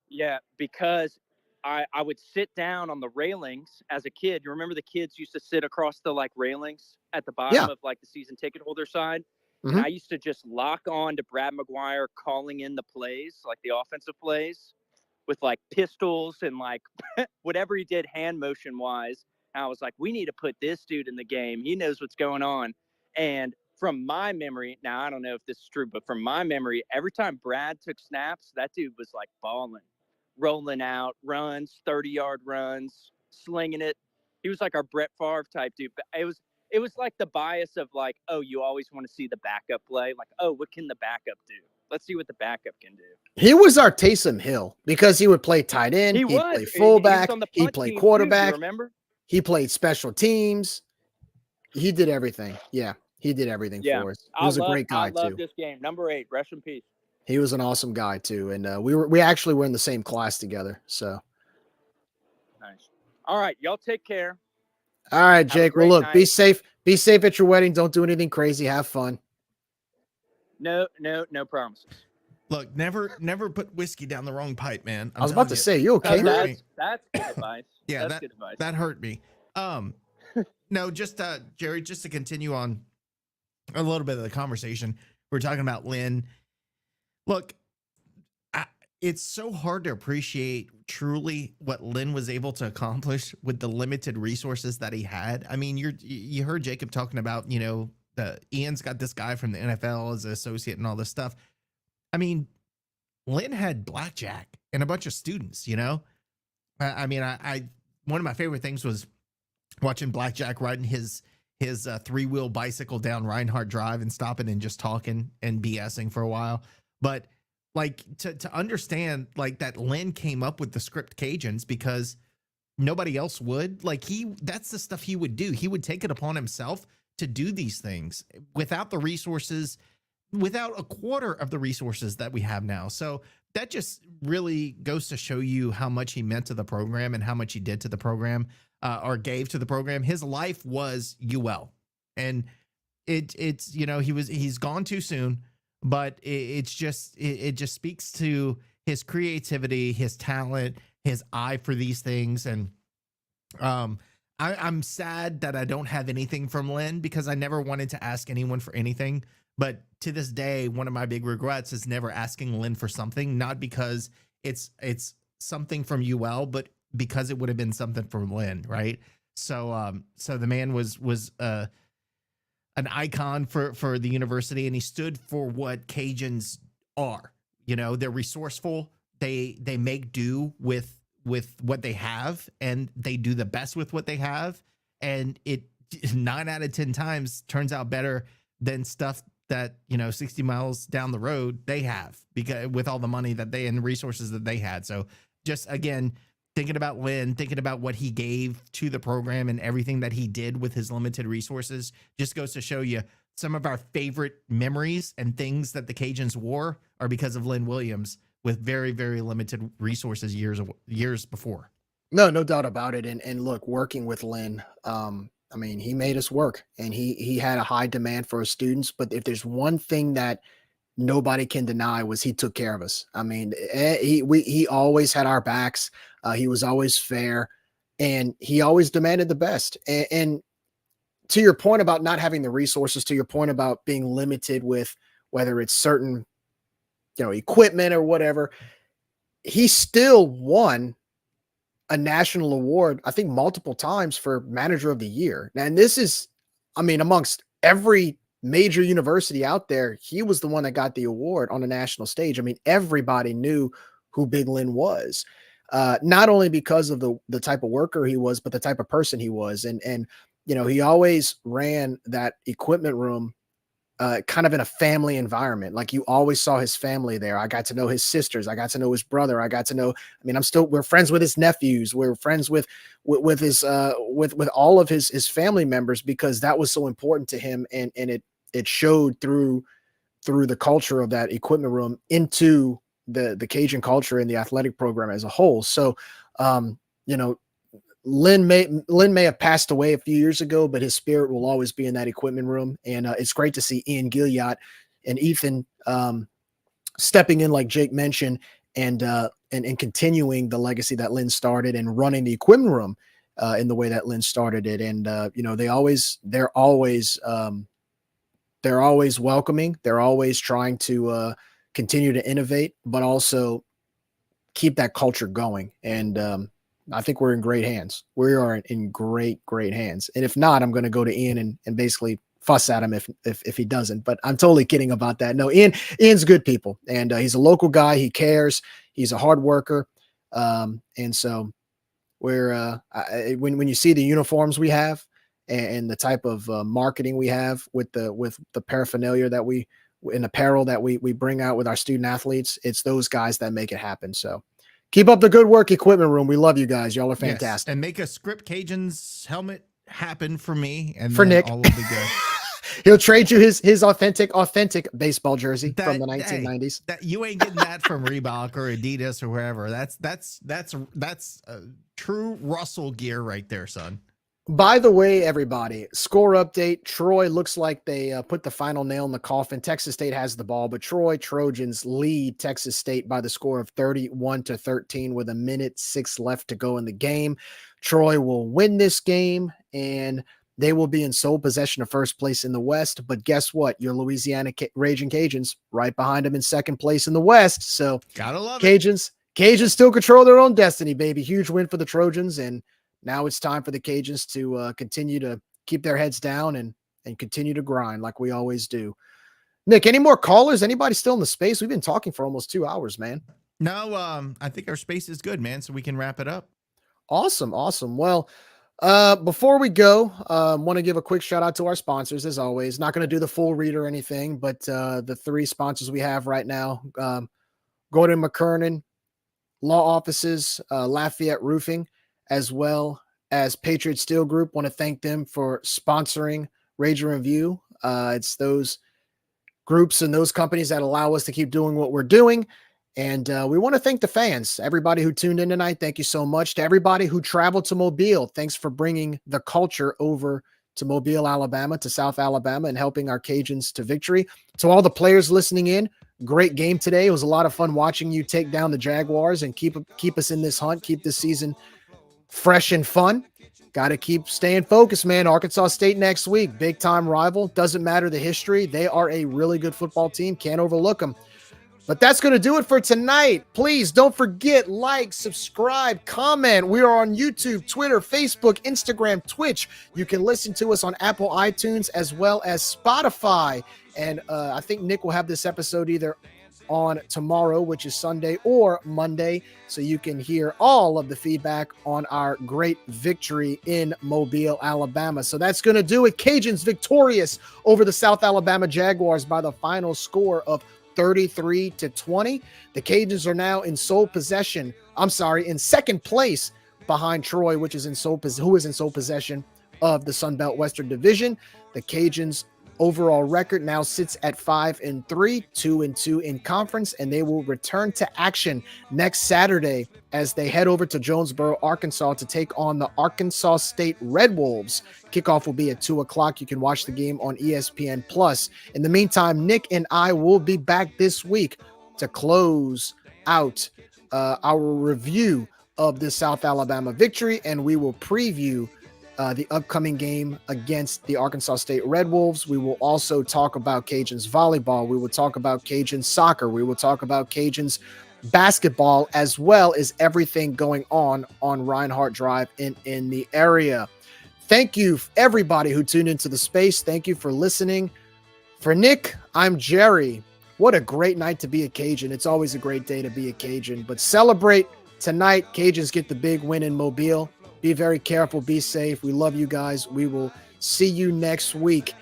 S10: Yeah, because I would sit down on the railings as a kid. You remember the kids used to sit across the like railings at the bottom of like the season ticket holder side?
S7: Mm-hmm.
S10: And I used to just lock on to Brad McGuire calling in the plays, like the offensive plays, with like pistols and like whatever he did hand motion wise. And I was like, we need to put this dude in the game. He knows what's going on. And from my memory, now I don't know if this is true, but from my memory, every time Brad took snaps, that dude was like balling, rolling out runs, 30-yard runs, slinging it. He was like our Brett Favre type dude. But it was like the bias of like, oh, you always want to see the backup play. Like, oh, what can the backup do? Let's see what the backup can do.
S7: He was our Taysom Hill because he would play tight end. He'd play fullback. He'd play quarterback.
S10: Too, remember?
S7: He played special teams. He did everything. Yeah. He did everything for us. He was a great guy too.
S10: I love this game. Number 8, rest in peace.
S7: He was an awesome guy too. And we actually were in the same class together. So
S10: nice. All right. Y'all take care.
S7: All right, Jake. Well, look, be safe. Be safe at your wedding. Don't do anything crazy. Have fun.
S10: No promises.
S8: Look, never put whiskey down the wrong pipe, man.
S7: I was about to say, you okay?
S10: That's good advice.
S8: Yeah,
S10: that's good advice.
S8: That hurt me. No, just Gerry, just to continue on a little bit of the conversation. We're talking about Lynn. Look, it's so hard to appreciate truly what Lynn was able to accomplish with the limited resources that he had. I mean, you heard Jacob talking about, Ian's got this guy from the NFL as an associate and all this stuff. I mean, Lynn had blackjack and a bunch of students, I mean, one of my favorite things was watching blackjack riding his 3-wheel bicycle down Reinhardt Drive and stopping and just talking and BSing for a while. But like to understand like that Lynn came up with the script Cajuns because nobody else would. Like that's the stuff he would do. He would take it upon himself to do these things without the resources, without a quarter of the resources that we have now. So that just really goes to show you how much he meant to the program and how much he did to the program, or gave to the program. His life was UL, and it's he's gone too soon, but it just speaks to his creativity, his talent, his eye for these things. And I'm sad that I don't have anything from Lynn because I never wanted to ask anyone for anything. But to this day, one of my big regrets is never asking Lynn for something, not because it's something from UL, but because it would have been something from Lynn, right? So the man was an icon for the university, and he stood for what Cajuns are. They're resourceful. They make do with what they have, and they do the best with what they have. And it 9 out of 10 times turns out better than stuff that 60 miles down the road they have, because with all the money that they and resources that they had. So just again, thinking about Lynn, thinking about what he gave to the program and everything that he did with his limited resources, just goes to show you some of our favorite memories and things that the Cajuns wore are because of Lynn Williams with very, very limited resources years before.
S7: No doubt about it. And look, working with Lynn, I mean, he made us work, and he had a high demand for his students. But if there's one thing that nobody can deny, was he took care of us. I mean, he always had our backs. He was always fair, and he always demanded the best. And to your point about not having the resources, to your point about being limited with whether it's certain, equipment or whatever, he still won a national award, I think multiple times, for manager of the year. And this is, I mean, amongst every major university out there, he was the one that got the award on a national stage. I mean, everybody knew who Big Lynn was, not only because of the type of worker he was, but the type of person he was. And he always ran that equipment room kind of in a family environment. Like, you always saw his family there. I got to know his sisters. I got to know his brother. I got to know, I mean, we're friends with his nephews. We're friends with his, with all of his family members, because that was so important to him. And it showed through the culture of that equipment room into the Cajun culture and the athletic program as a whole. So, Lynn may have passed away a few years ago, but his spirit will always be in that equipment room. And it's great to see Ian Gilliott and Ethan stepping in, like Jake mentioned, and continuing the legacy that Lynn started and running the equipment room in the way that Lynn started it. And they're always welcoming. They're always trying to continue to innovate, but also keep that culture going. And I think we're in great hands. We are in great hands. And if not, I'm going to go to Ian and basically fuss at him if he doesn't. But I'm totally kidding about that. No, Ian's good people, and he's a local guy. He cares. He's a hard worker. And so we're when you see the uniforms we have and the type of marketing we have with the paraphernalia that we in apparel that we bring out with our student athletes, it's those guys that make it happen. So keep up the good work, equipment room. We love you guys. Y'all are fantastic.
S8: Yes, and make a Script Cajuns helmet happen for me and
S7: for Nick.
S8: All will be good.
S7: He'll trade you his authentic baseball jersey from the 1990s.
S8: That you ain't getting that from Reebok or Adidas or wherever. That's true Russell gear right there, son.
S7: By the way, everybody, score update. Troy looks like they put the final nail in the coffin. Texas State has the ball, but Troy Trojans lead Texas State by the score of 31-13 with 1:06 left to go in the game. Troy will win this game, and they will be in sole possession of first place in the West. But guess what? Your Louisiana Raging Cajuns right behind them in second place in the West. So
S8: gotta love
S7: Cajuns still control their own destiny, baby. Huge win for the Trojans, and now it's time for the Cajuns to continue to keep their heads down and continue to grind like we always do. Nick, any more callers? Anybody still in the space? We've been talking for almost 2 hours, man.
S8: No, I think our space is good, man, so we can wrap it up.
S7: Awesome. Well, before we go, want to give a quick shout out to our sponsors, as always. Not going to do the full read or anything, but the 3 sponsors we have right now, Gordon McKernan Law Offices, Lafayette Roofing, as well as Patriot Steel Group. Want to thank them for sponsoring Rage and Review. It's those groups and those companies that allow us to keep doing what we're doing. And we want to thank the fans, everybody who tuned in tonight. Thank you so much. To everybody who traveled to Mobile, thanks for bringing the culture over to Mobile, Alabama, to South Alabama, and helping our Cajuns to victory. To all the players listening in, great game today. It was a lot of fun watching you take down the Jaguars and keep us in this hunt, keep this season fresh and fun. Got to keep staying focused, man. Arkansas State next week, big time rival. Doesn't matter the history. They are a really good football team. Can't overlook them. But that's going to do it for tonight. Please don't forget, like, subscribe, comment. We are on YouTube, Twitter, Facebook, Instagram, Twitch. You can listen to us on Apple iTunes as well as Spotify. And I think Nick will have this episode either on tomorrow, which is Sunday, or Monday, so you can hear all of the feedback on our great victory in Mobile, Alabama. So that's going to do it. Cajuns victorious over the South Alabama Jaguars by the final score of 33-20. The Cajuns are now in in second place behind Troy, who is in sole possession of the Sun Belt Western Division. The Cajuns overall record now sits at 5-3, 2-2 in conference, and they will return to action next Saturday as they head over to Jonesboro, Arkansas to take on the Arkansas State Red Wolves. Kickoff will be at 2:00. You can watch the game on ESPN Plus. In the meantime, Nick and I will be back this week to close out our review of the South Alabama victory, and we will preview the upcoming game against the Arkansas State Red Wolves. We will also talk about Cajuns volleyball. We will talk about Cajuns soccer. We will talk about Cajuns basketball, as well as everything going on Reinhardt Drive in the area. Thank you, everybody who tuned into the space. Thank you for listening. For Nick, I'm Gerry. What a great night to be a Cajun. It's always a great day to be a Cajun, but celebrate tonight. Cajuns get the big win in Mobile. Be very careful. Be safe. We love you guys. We will see you next week.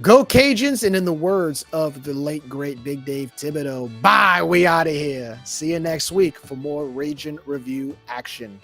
S7: Go Cajuns. And in the words of the late, great Big Dave Thibodeau, bye. We out of here. See you next week for more Ragin' Review action.